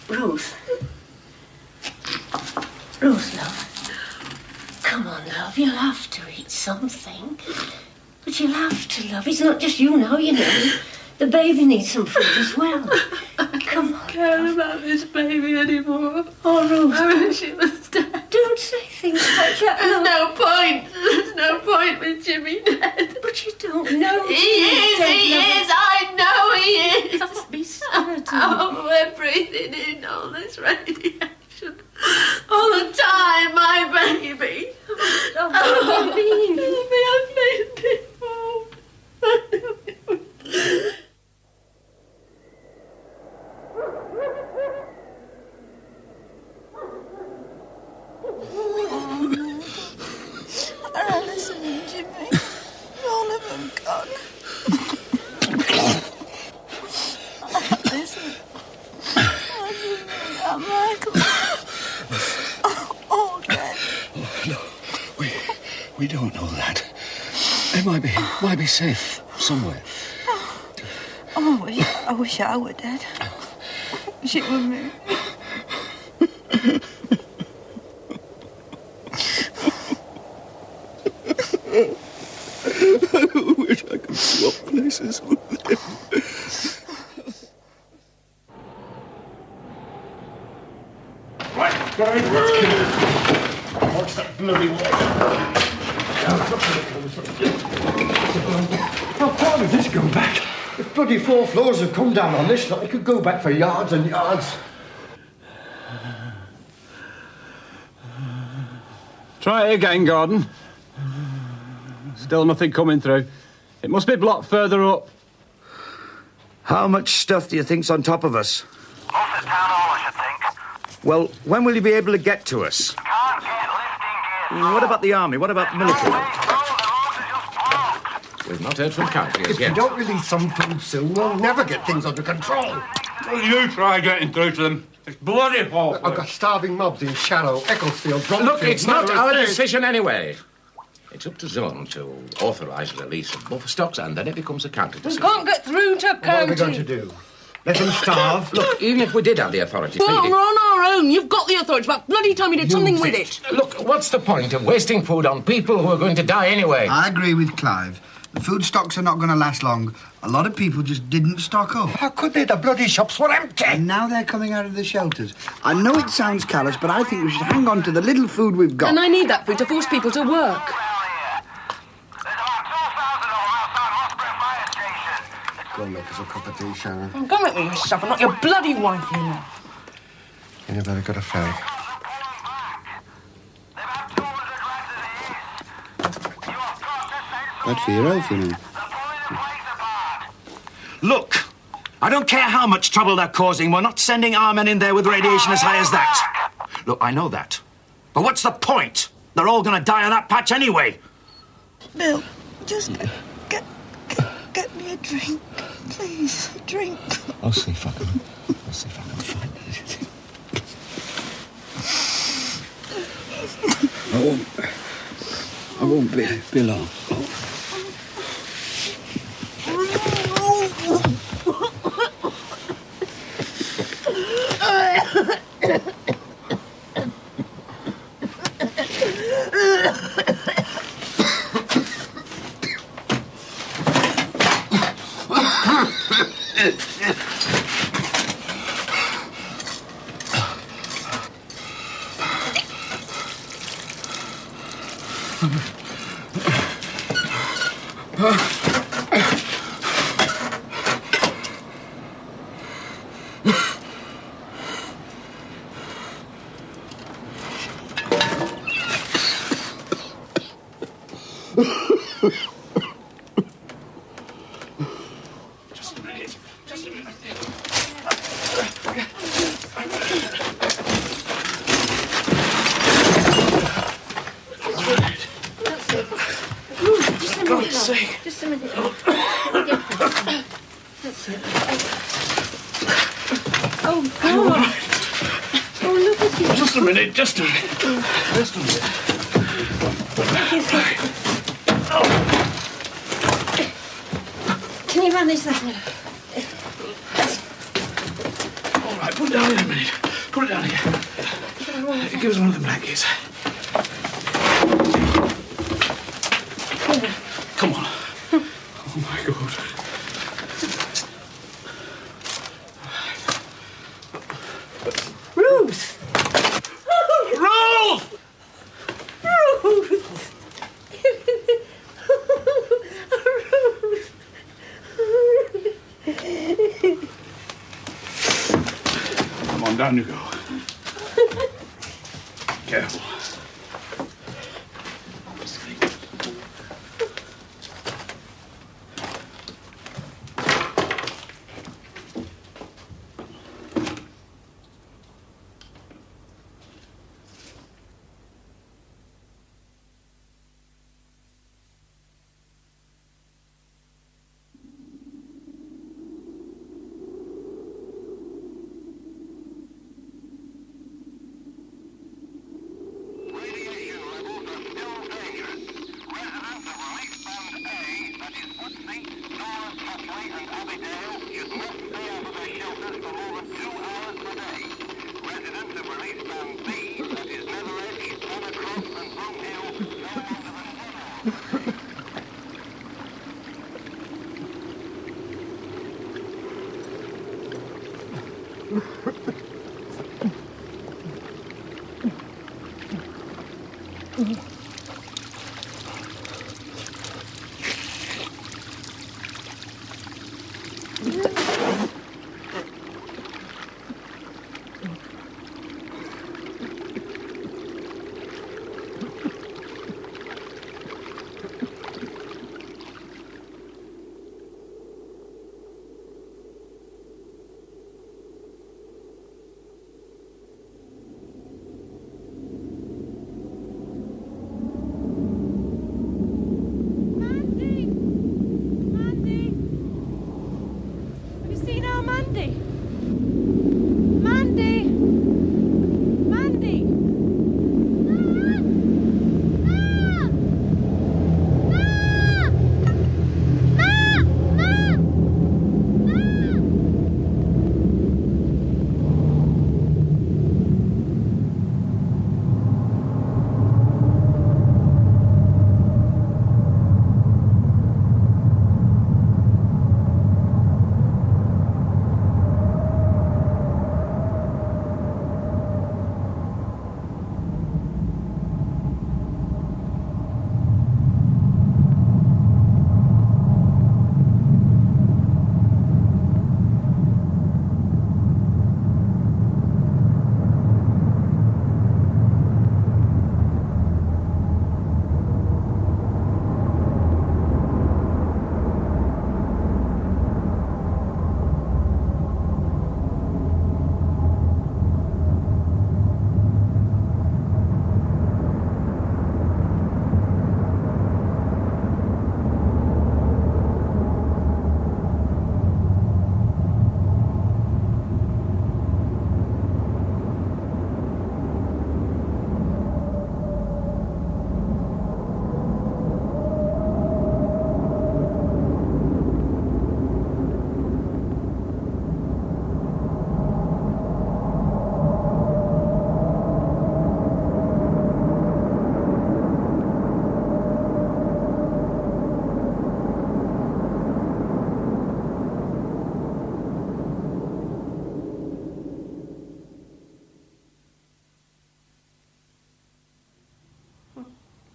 Ruth. Ruth, love. Come on, love. You'll have to eat something. But you'll have to, love. It's not just you now, you know. The baby needs some food as well. Come on. I don't care about this baby anymore. Oh, Ruth. I wish she was dead. Don't say things like that. There's no point. There's no point with Jimmy dead. But you don't know. He is. I know he is. Don't be certain. Oh, we're breathing in all this radiation. All the time, my baby. Oh, baby. I've made it. Alison and Jimmy, all of them gone. Listen, I didn't know Michael. Oh, Dad. Oh, no, we don't know that. They might be safe somewhere. Oh, I wish I were dead. shit with me. I wish I could swap places with them. Right, let's kill it. Watch that bloody way. How far did this go back? If bloody 4 floors have come down on this lot, it could go back for yards and yards. Try it again, Gordon. Still nothing coming through. It must be blocked further up. How much stuff do you think's on top of us? Most of town hall, I should think. Well, when will you be able to get to us? Can't get lifting gear. What about the army? What about the military? We've not heard from County as If we yet. don't release some food soon, we'll never get things under control. Well, you try getting through to them. It's bloody hopeless. I've got starving mobs in Shallow, Ecclesfield, Bromfield... Look, it's not Mother our Estate. decision anyway. It's up to Zone to authorise release of buffer stocks, and then it becomes a county We decision. can't get through to What are we going county. to do? Let them starve? Look, even if we did have the authority Well, feeding... we're on our own. You've got the authority, but bloody time you did something with it. Look, what's the point of wasting food on people who are going to die anyway? I agree with Clive. The food stocks are not going to last long. A lot of people just didn't stock up. How could they? The bloody shops were empty. And now they're coming out of the shelters. I know it sounds callous, but I think we should hang on to the little food we've got. And I need that food to force people to work. Go and make us a cup of tea, Sharon. Go make me yourself and not your bloody wife, you know. You never had a good affair. Bad for your health, you know. Look, I don't care how much trouble they're causing. We're not sending our men in there with radiation as high as that. Look, I know that. But what's the point? They're all going to die on that patch anyway. Bill, just get me a drink. Please, a drink. I'll see if I can find it. I won't be long. Just a minute. Just a minute. God's sake. Just a minute. That's it. Oh, God. Oh, look at you. Just a minute. Just a minute. Just a minute. Can you manage that? All right, put it down in a minute. Put it down again. Give us one of the blankets. Come on. Oh, my God. Ruth! Ruth! Ruth! Come on, down you go. Careful.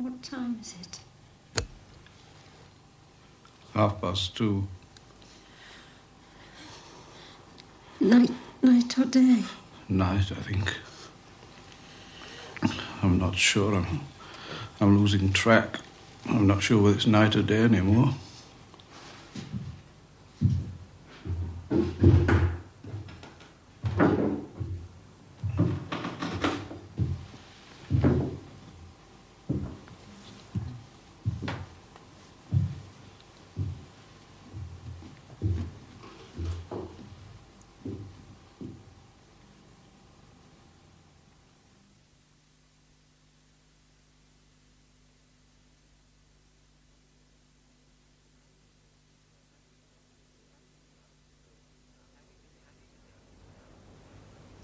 What time is it? 2:30. Night or day? Night, I think. I'm not sure. I'm losing track. I'm not sure whether it's night or day anymore.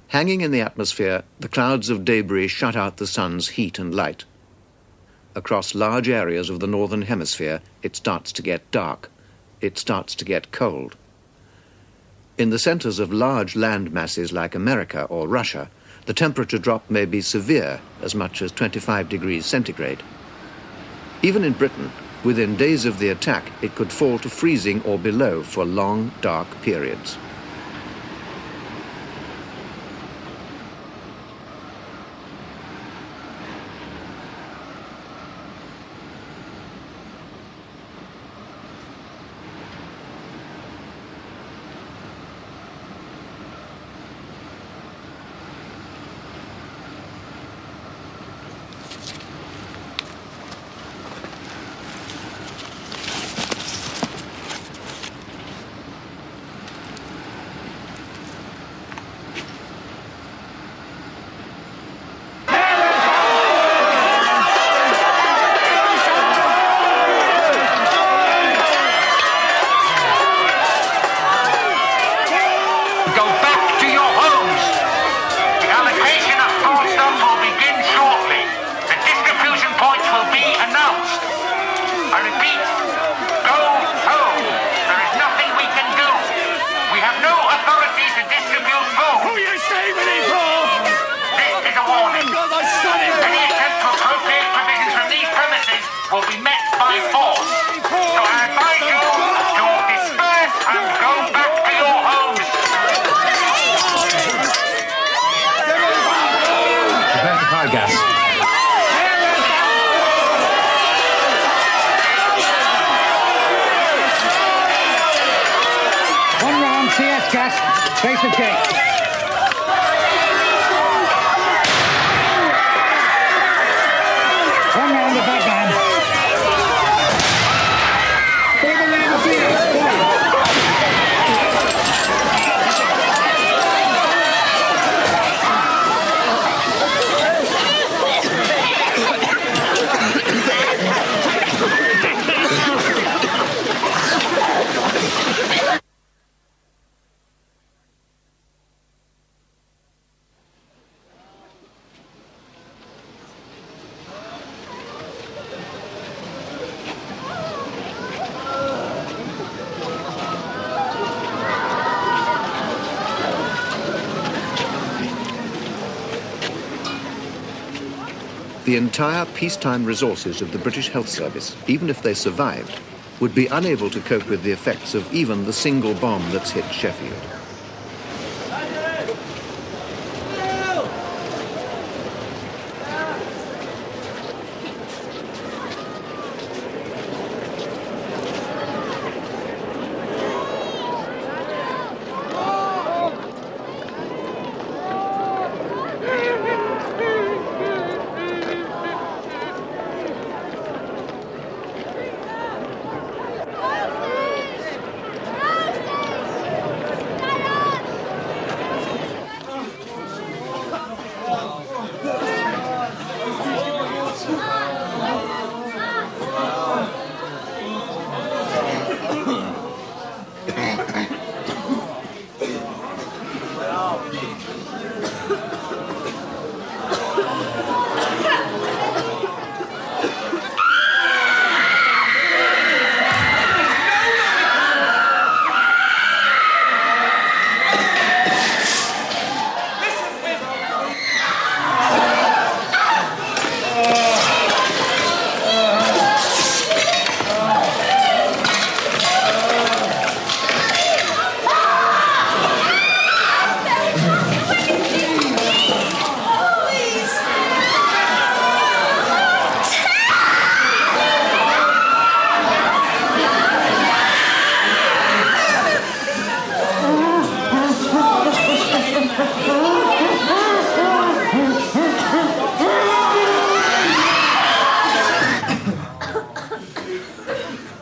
Hanging in the atmosphere, the clouds of debris shut out the sun's heat and light. Across large areas of the northern hemisphere, it starts to get dark. It starts to get cold. In the centers of large land masses like America or Russia, the temperature drop may be severe, as much as 25 degrees centigrade. Even in Britain, within days of the attack, it could fall to freezing or below for long, dark periods. will be met by force. So I advise you to disperse and go back to your homes. Prepare to fire gas. One round CS gas, face of gate. One round of bad man. Further round CS, The entire peacetime resources of the British Health Service, even if they survived, would be unable to cope with the effects of even the single bomb that's hit Sheffield.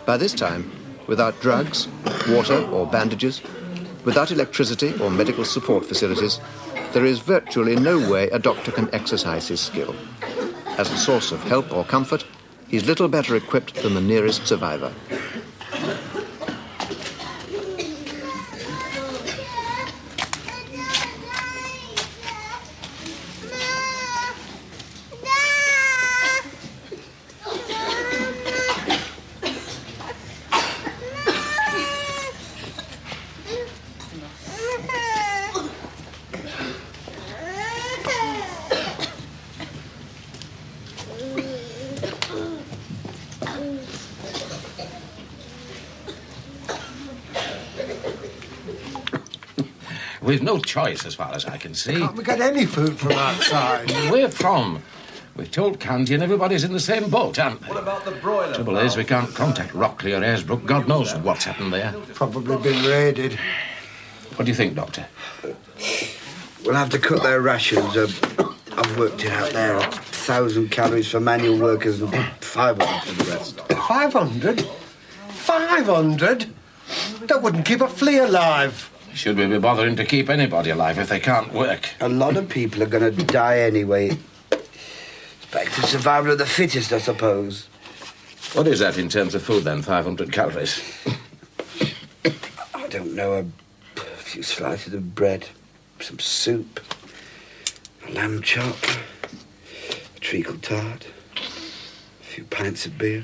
By this time, without drugs, water or bandages, without electricity or medical support facilities, there is virtually no way a doctor can exercise his skill. As a source of help or comfort, he's little better equipped than the nearest survivor. We've no choice, as far as I can see. Can't we get any food from outside? Where from? We've told Candy and everybody's in the same boat, haven't they? What about the broiler? Trouble is, we can't contact Rockley or Ayersbrook. God knows what's happened there. Probably been raided. What do you think, Doctor? We'll have to cut their rations. I've worked it out there. 1,000 calories for manual workers and 500 for the rest. 500? 500? That wouldn't keep a flea alive. Should we be bothering to keep anybody alive if they can't work? A lot of people are going to die anyway. It's back to survival of the fittest, I suppose. What is that in terms of food, then? 500 calories? I don't know. A few slices of bread, some soup, a lamb chop, a treacle tart, a few pints of beer.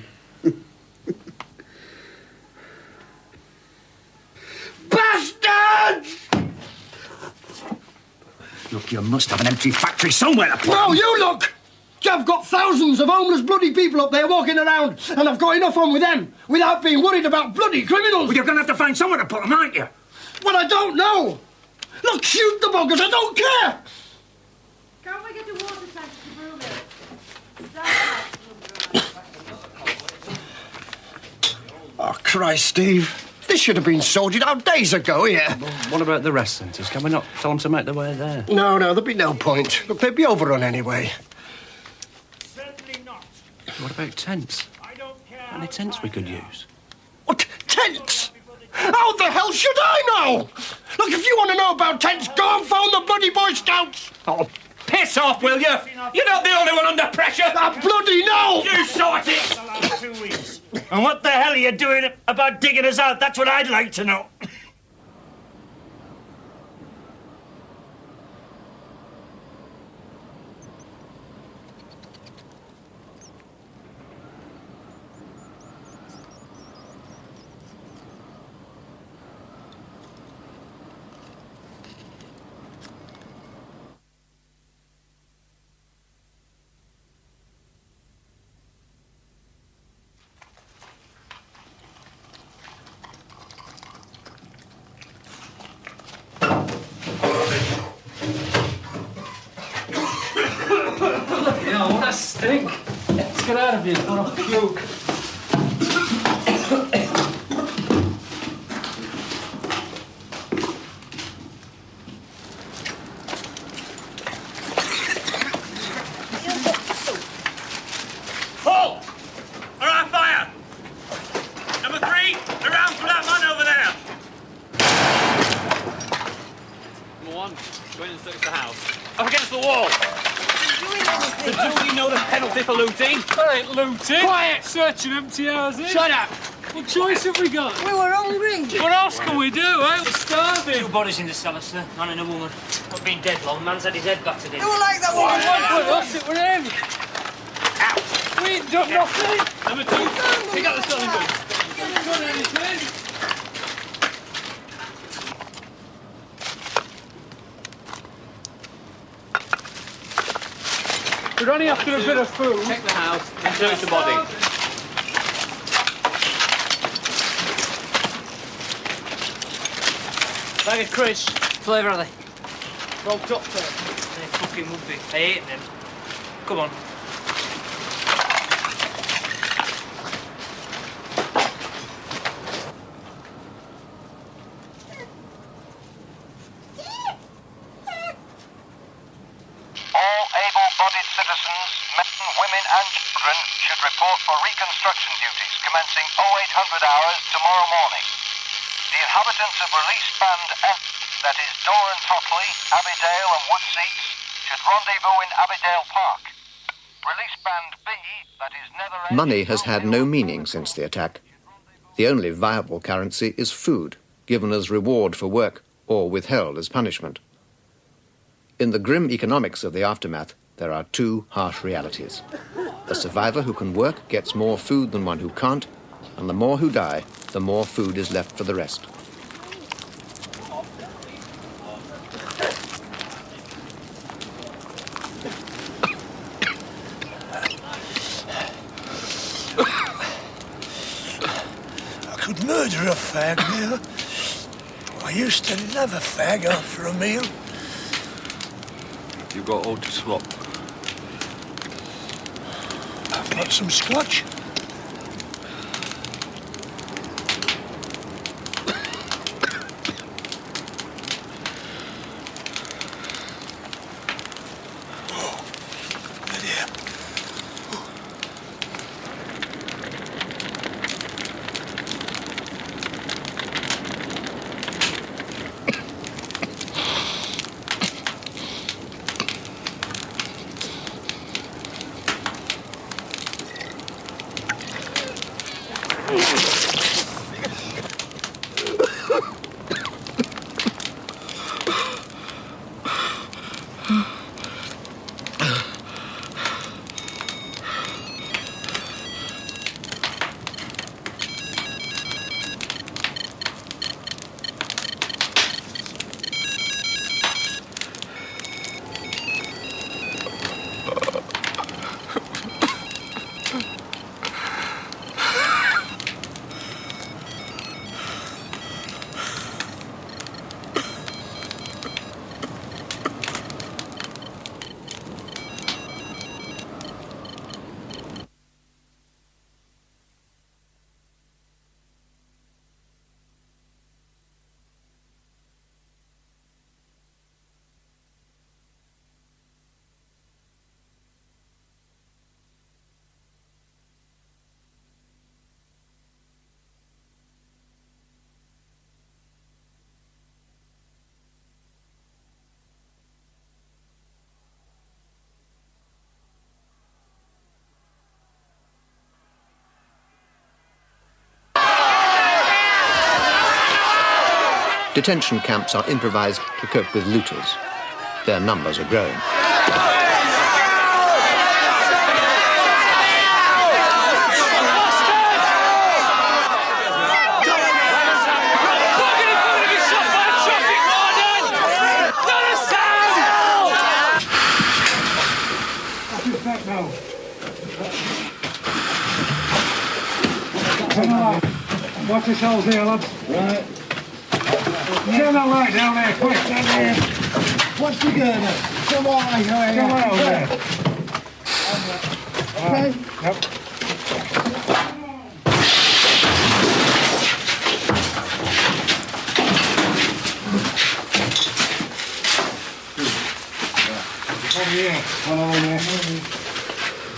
Bastards! Look, you must have an empty factory somewhere to put No, them. you look! I've got thousands of homeless bloody people up there walking around, and I've got enough on with them without being worried about bloody criminals. Well, you're going to have to find somewhere to put them, aren't you? Well, I don't know. Look, shoot the buggers, I don't care. Can't we get the water tank to brew it? Oh, Christ, Steve. This should have been sorted out days ago, yeah. Well, what about the rest centres? Can we not tell them to make their way there? No, there'd be no point. Look, they'd be overrun anyway. What about tents? Any tents we could use? What? Tents? How the hell should I know? Look, if you want to know about tents, go and phone the bloody Boy Scouts. Oh, piss off, will you? You're not the only one under pressure. I bloody know. You sort it. 2 weeks. And what the hell are you doing about digging us out? That's what I'd like to know. What a stink. Let's get out of here. I want to puke. Paul! All right, fire! Number 3, around for that man over there. Number 1, go in and search the house. Up against the wall. Do you know the penalty for looting? I ain't looting. Quiet! Searching empty houses. Shut up! What choice have we got? We were hungry. What else can we do, eh? We're starving. 2 bodies in the cellar, sir. Man and a woman. Not been dead long. Man's had his head battered in. Who like that one? That's it, we're in. We ain't done nothing. Number 2, pick up the selling goods. We haven't done anything. We're only after a bit of food. Check the house and search the body. Bag of crisps. Flavour are they? Rolled up there. They fucking would be. I hate them. Come on. All able-bodied citizens, men, women and children, should report for reconstruction duties commencing 0800 hours tomorrow morning. The inhabitants of Release Band F, that is Doran Totley, Abbeydale and Woodseats, should rendezvous in Abbeydale Park. Release Band B, that is Netherend... Money has had no meaning since the attack. The only viable currency is food, given as reward for work or withheld as punishment. In the grim economics of the aftermath, there are 2 harsh realities. A survivor who can work gets more food than one who can't, and the more who die, the more food is left for the rest. I could murder a fag now. I used to love a fag after a meal. You got all to swap. I've got some scotch. Detention camps are improvised to cope with looters. Their numbers are growing. Come on. Watch yourselves here, lads. Right. Turn that light down there, quick. Down there. What's the girder? Come on, Come on over there. Okay. Yep. One here. One over there.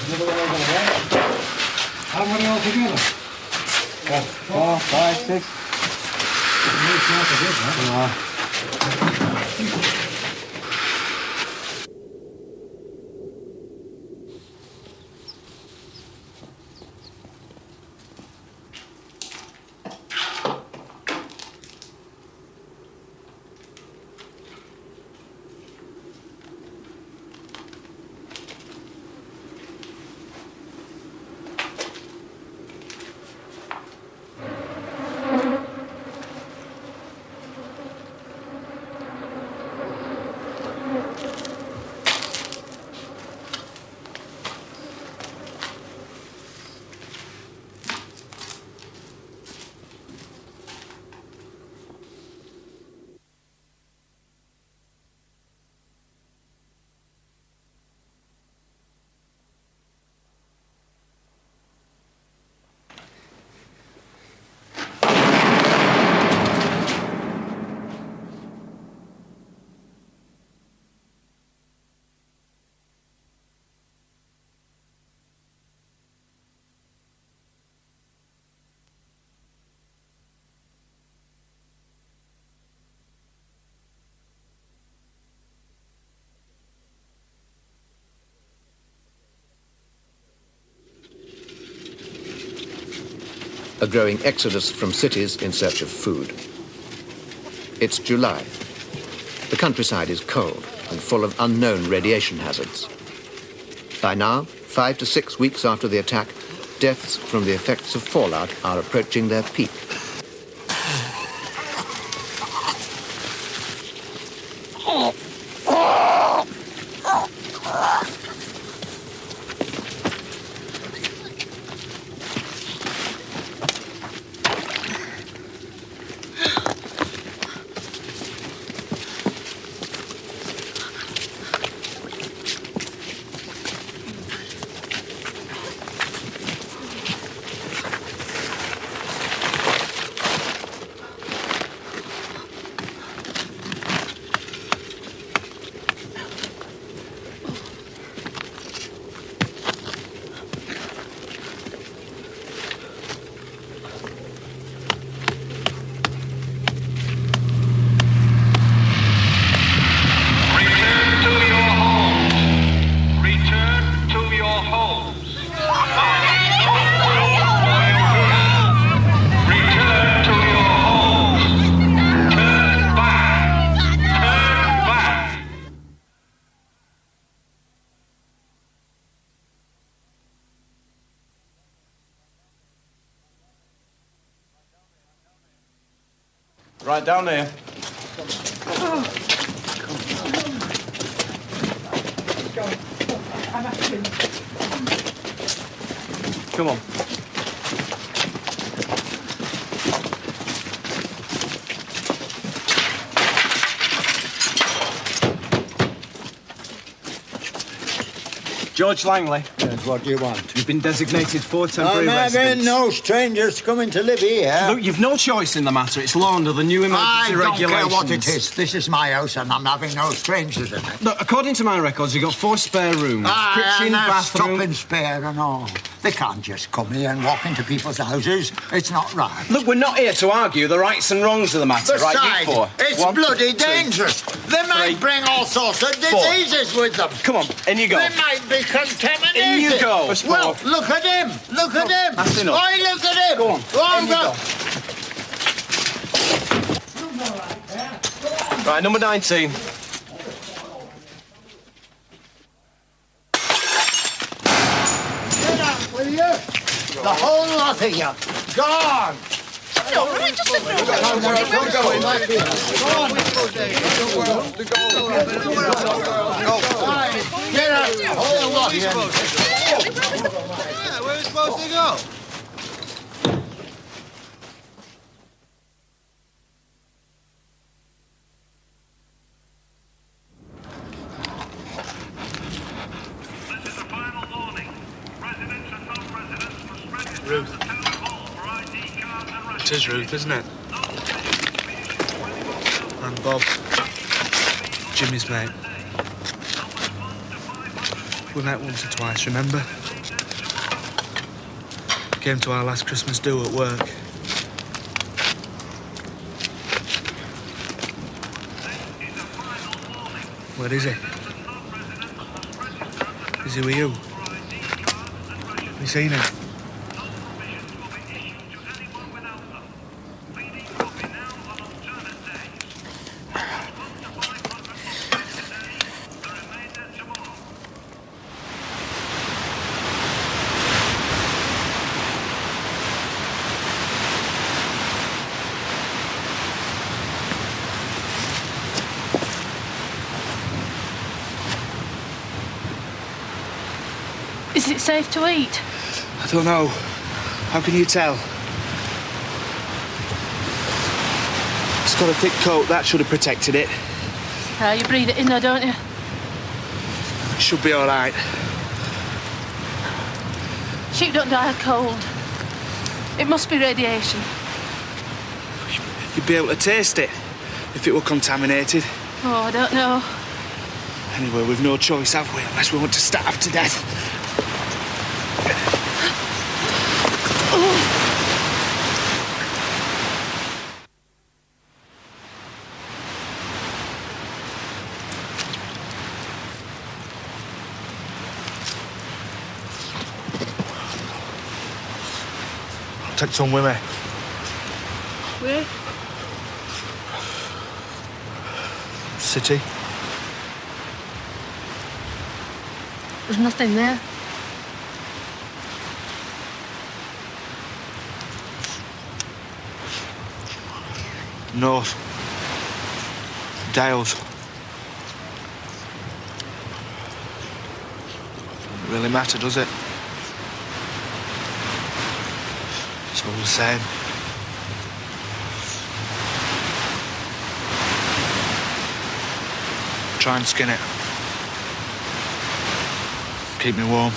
Another one over there. How many altogether? 4, 5, 6. A growing exodus from cities in search of food. It's July. The countryside is cold and full of unknown radiation hazards. By now, 5 to 6 weeks after the attack, deaths from the effects of fallout are approaching their peak. Right down there. Come on. George Langley. Yes, what do you want? You've been designated for temporary there residence. no strangers coming to live here. Look, you've no choice in the matter. It's law under the new emergency regulations. I don't care what it is. This is my house and I'm having no strangers in it. Look, according to my records, you've got 4 spare rooms. Kitchen, and bathroom... stopping spare and all. They can't just come here and walk into people's houses. It's not right. Look, we're not here to argue the rights and wrongs of the matter, Besides, right? You 4. It's 1, bloody 2, dangerous. They might bring all sorts of 4. diseases with them. Come on, in you go. They might be contaminated. In you go. Well, look at him. Look at him. That's enough. Oi, look at him. Go on. Go on, In you go. go. Right, number 19. Get out with you! The whole lot of you! Gone! No, right, just ignore it. Don't go in like this. Go on. Get out, the whole lot of you. Yeah, where are we supposed to go? Ruth. It is Ruth, isn't it? And Bob. Jimmy's mate. We met once or twice, remember? Came to our last Christmas do at work. Where is he? Is he with you? Have you seen him? Is it safe to eat? I don't know. How can you tell? It's got a thick coat. That should have protected it. You breathe it in though, don't you? It should be all right. Sheep don't die of cold. It must be radiation. You'd be able to taste it if it were contaminated. Oh, I don't know. Anyway, we've no choice, have we? Unless we want to starve to death. Take some with me. Where? City. There's nothing there. North. Dales. Doesn't really matter, does it? It's all the same. Try and skin it. Keep me warm.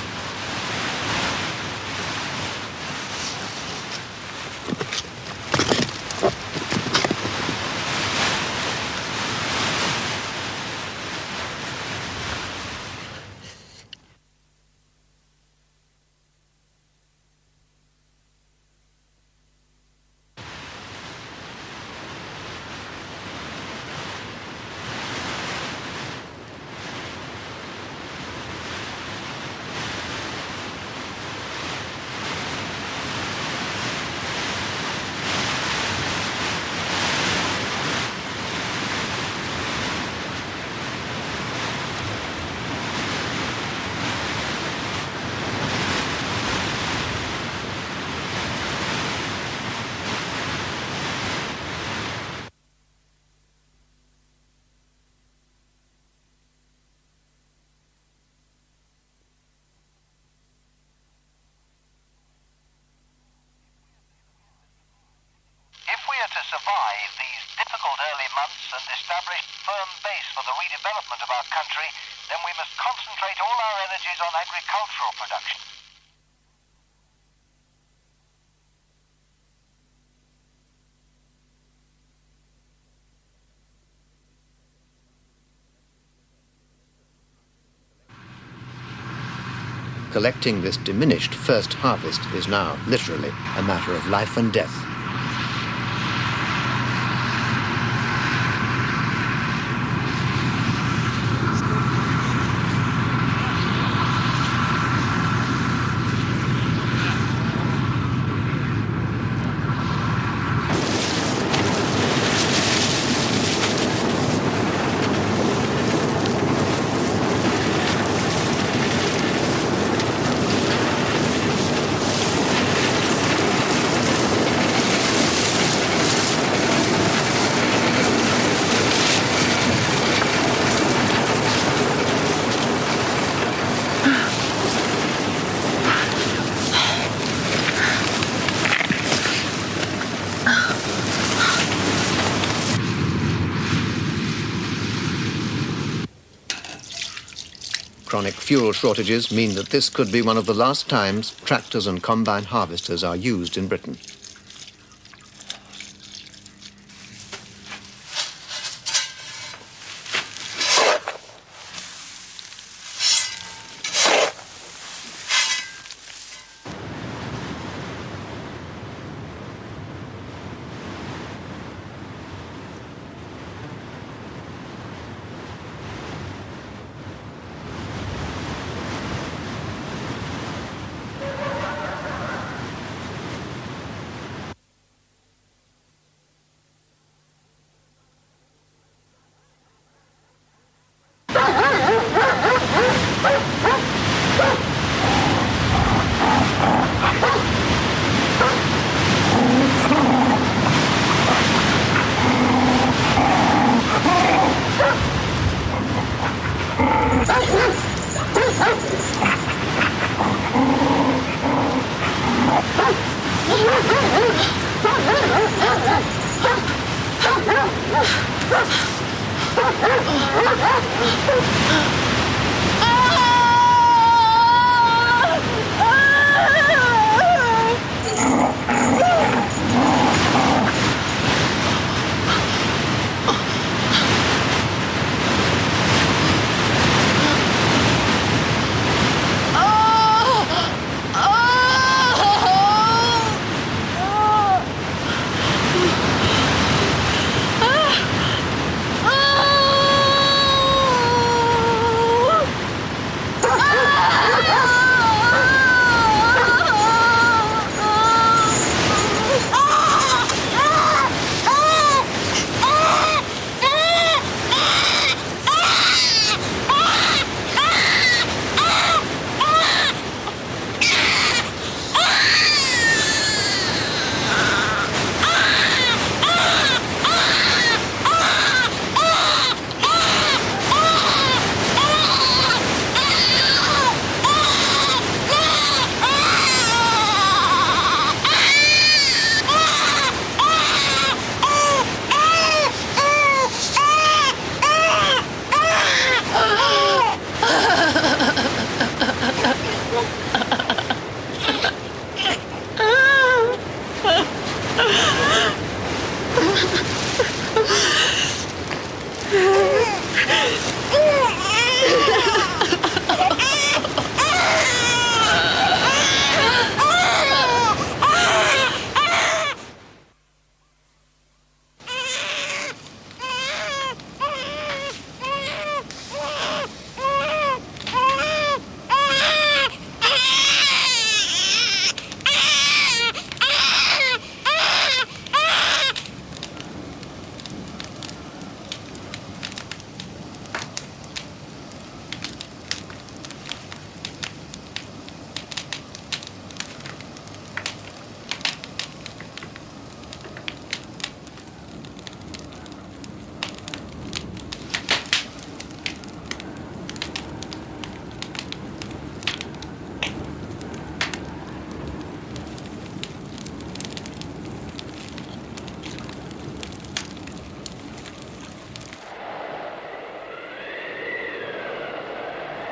If we are to survive these difficult early months and establish a firm base for the redevelopment of our country, then we must concentrate all our energies on agricultural production. Collecting this diminished first harvest is now literally a matter of life and death. chronic fuel shortages mean that this could be one of the last times tractors and combine harvesters are used in Britain.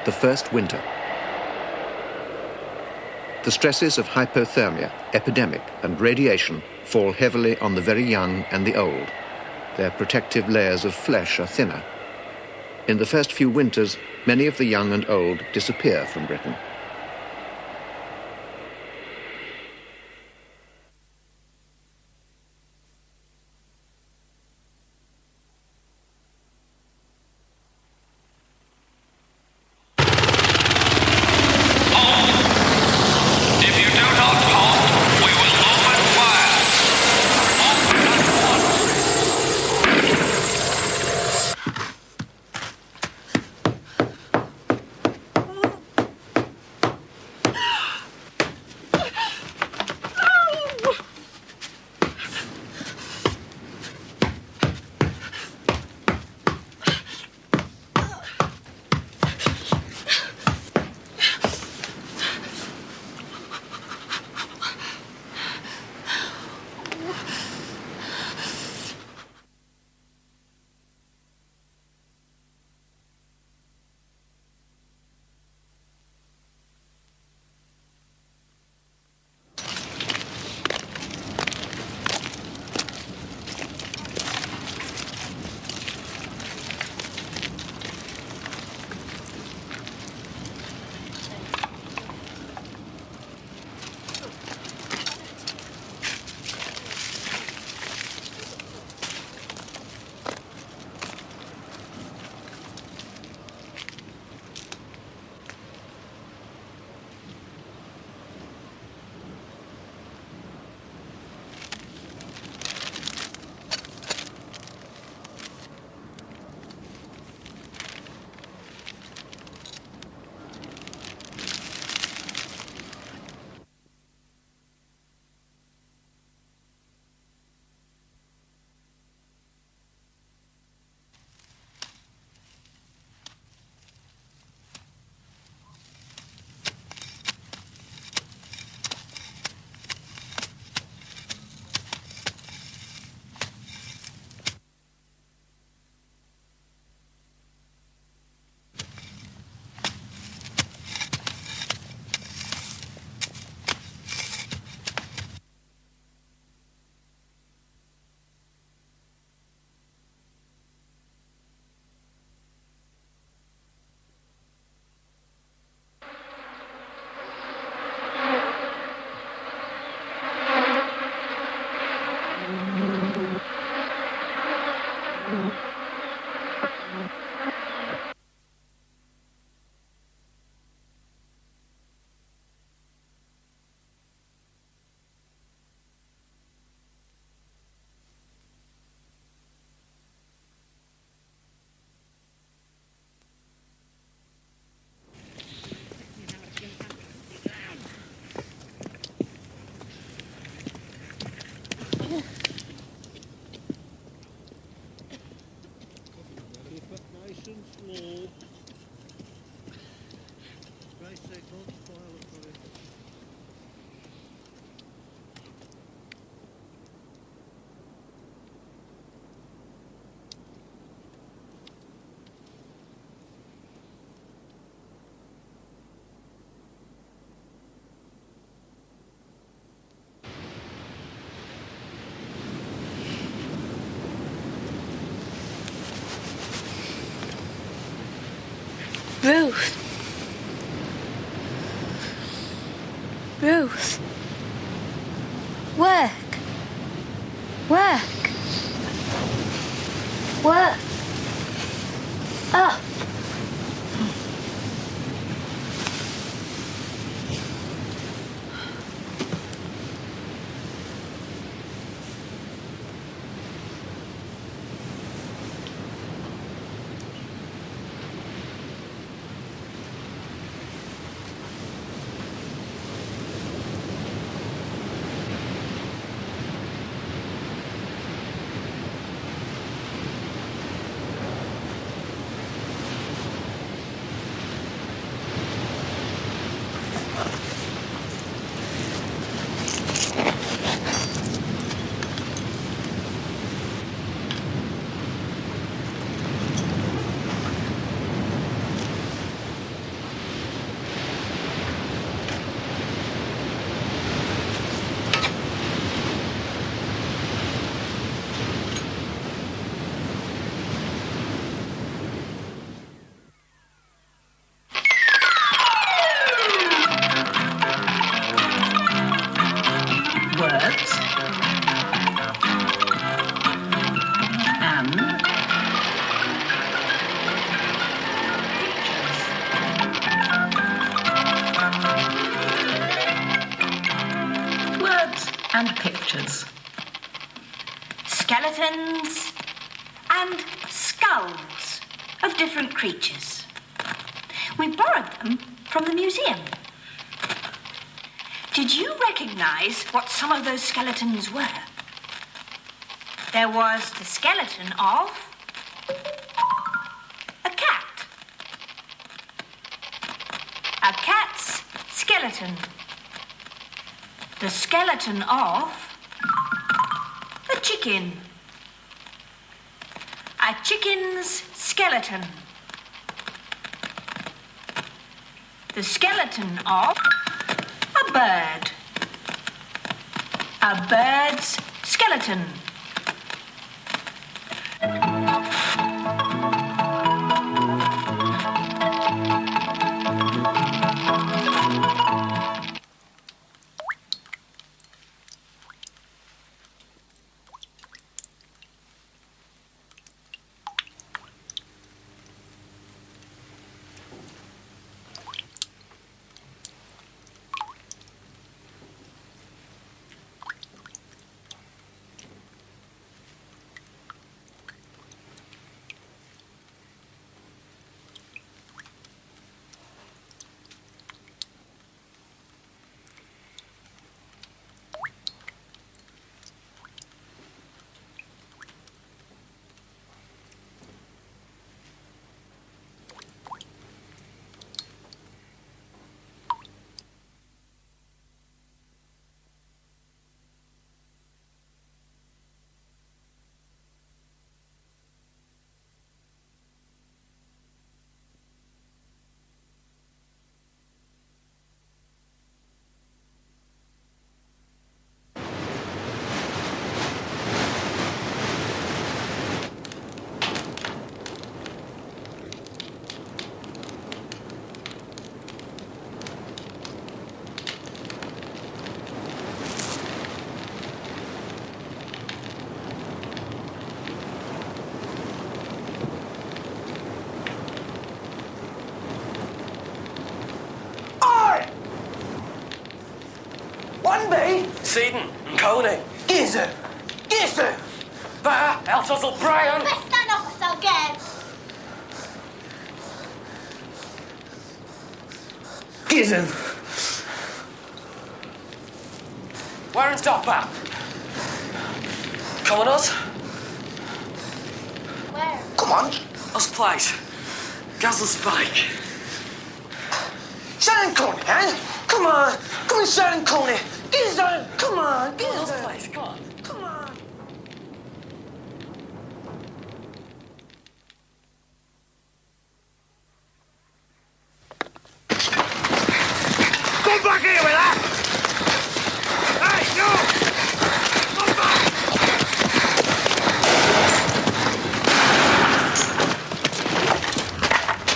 The first winter. The stresses of hypothermia, epidemic, and radiation fall heavily on the very young and the old. Their protective layers of flesh are thinner. In the first few winters, many of the young and old disappear from Britain. Ruth. Ruth. Work. Work. Work. Oh. And pictures. Skeletons and skulls of different creatures. We borrowed them from the museum. Did you recognize what some of those skeletons were? There was the skeleton of a cat. A cat's skeleton. The skeleton of a chicken. A chicken's skeleton. The skeleton of a bird. A bird's skeleton. Seaton and Coney. Gizu! Gizu! There, Elsa's O'Brien! Best stand up so again. Gizu! Where in stop at? Come on, us? Where? Come on. Us place. Gazzle Spike. Shannon Coney, eh? Come on. Come on, Shannon Coney. Gizu! Come on, Gizu! Us place, come on. Come on. Come back here with that! Hey, you! Come back!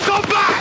Come back!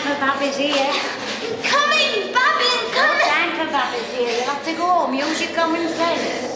for Babby's here. Coming, Babby, I'm coming! No time for Babby's here. You'll have to go home. Use your common sense.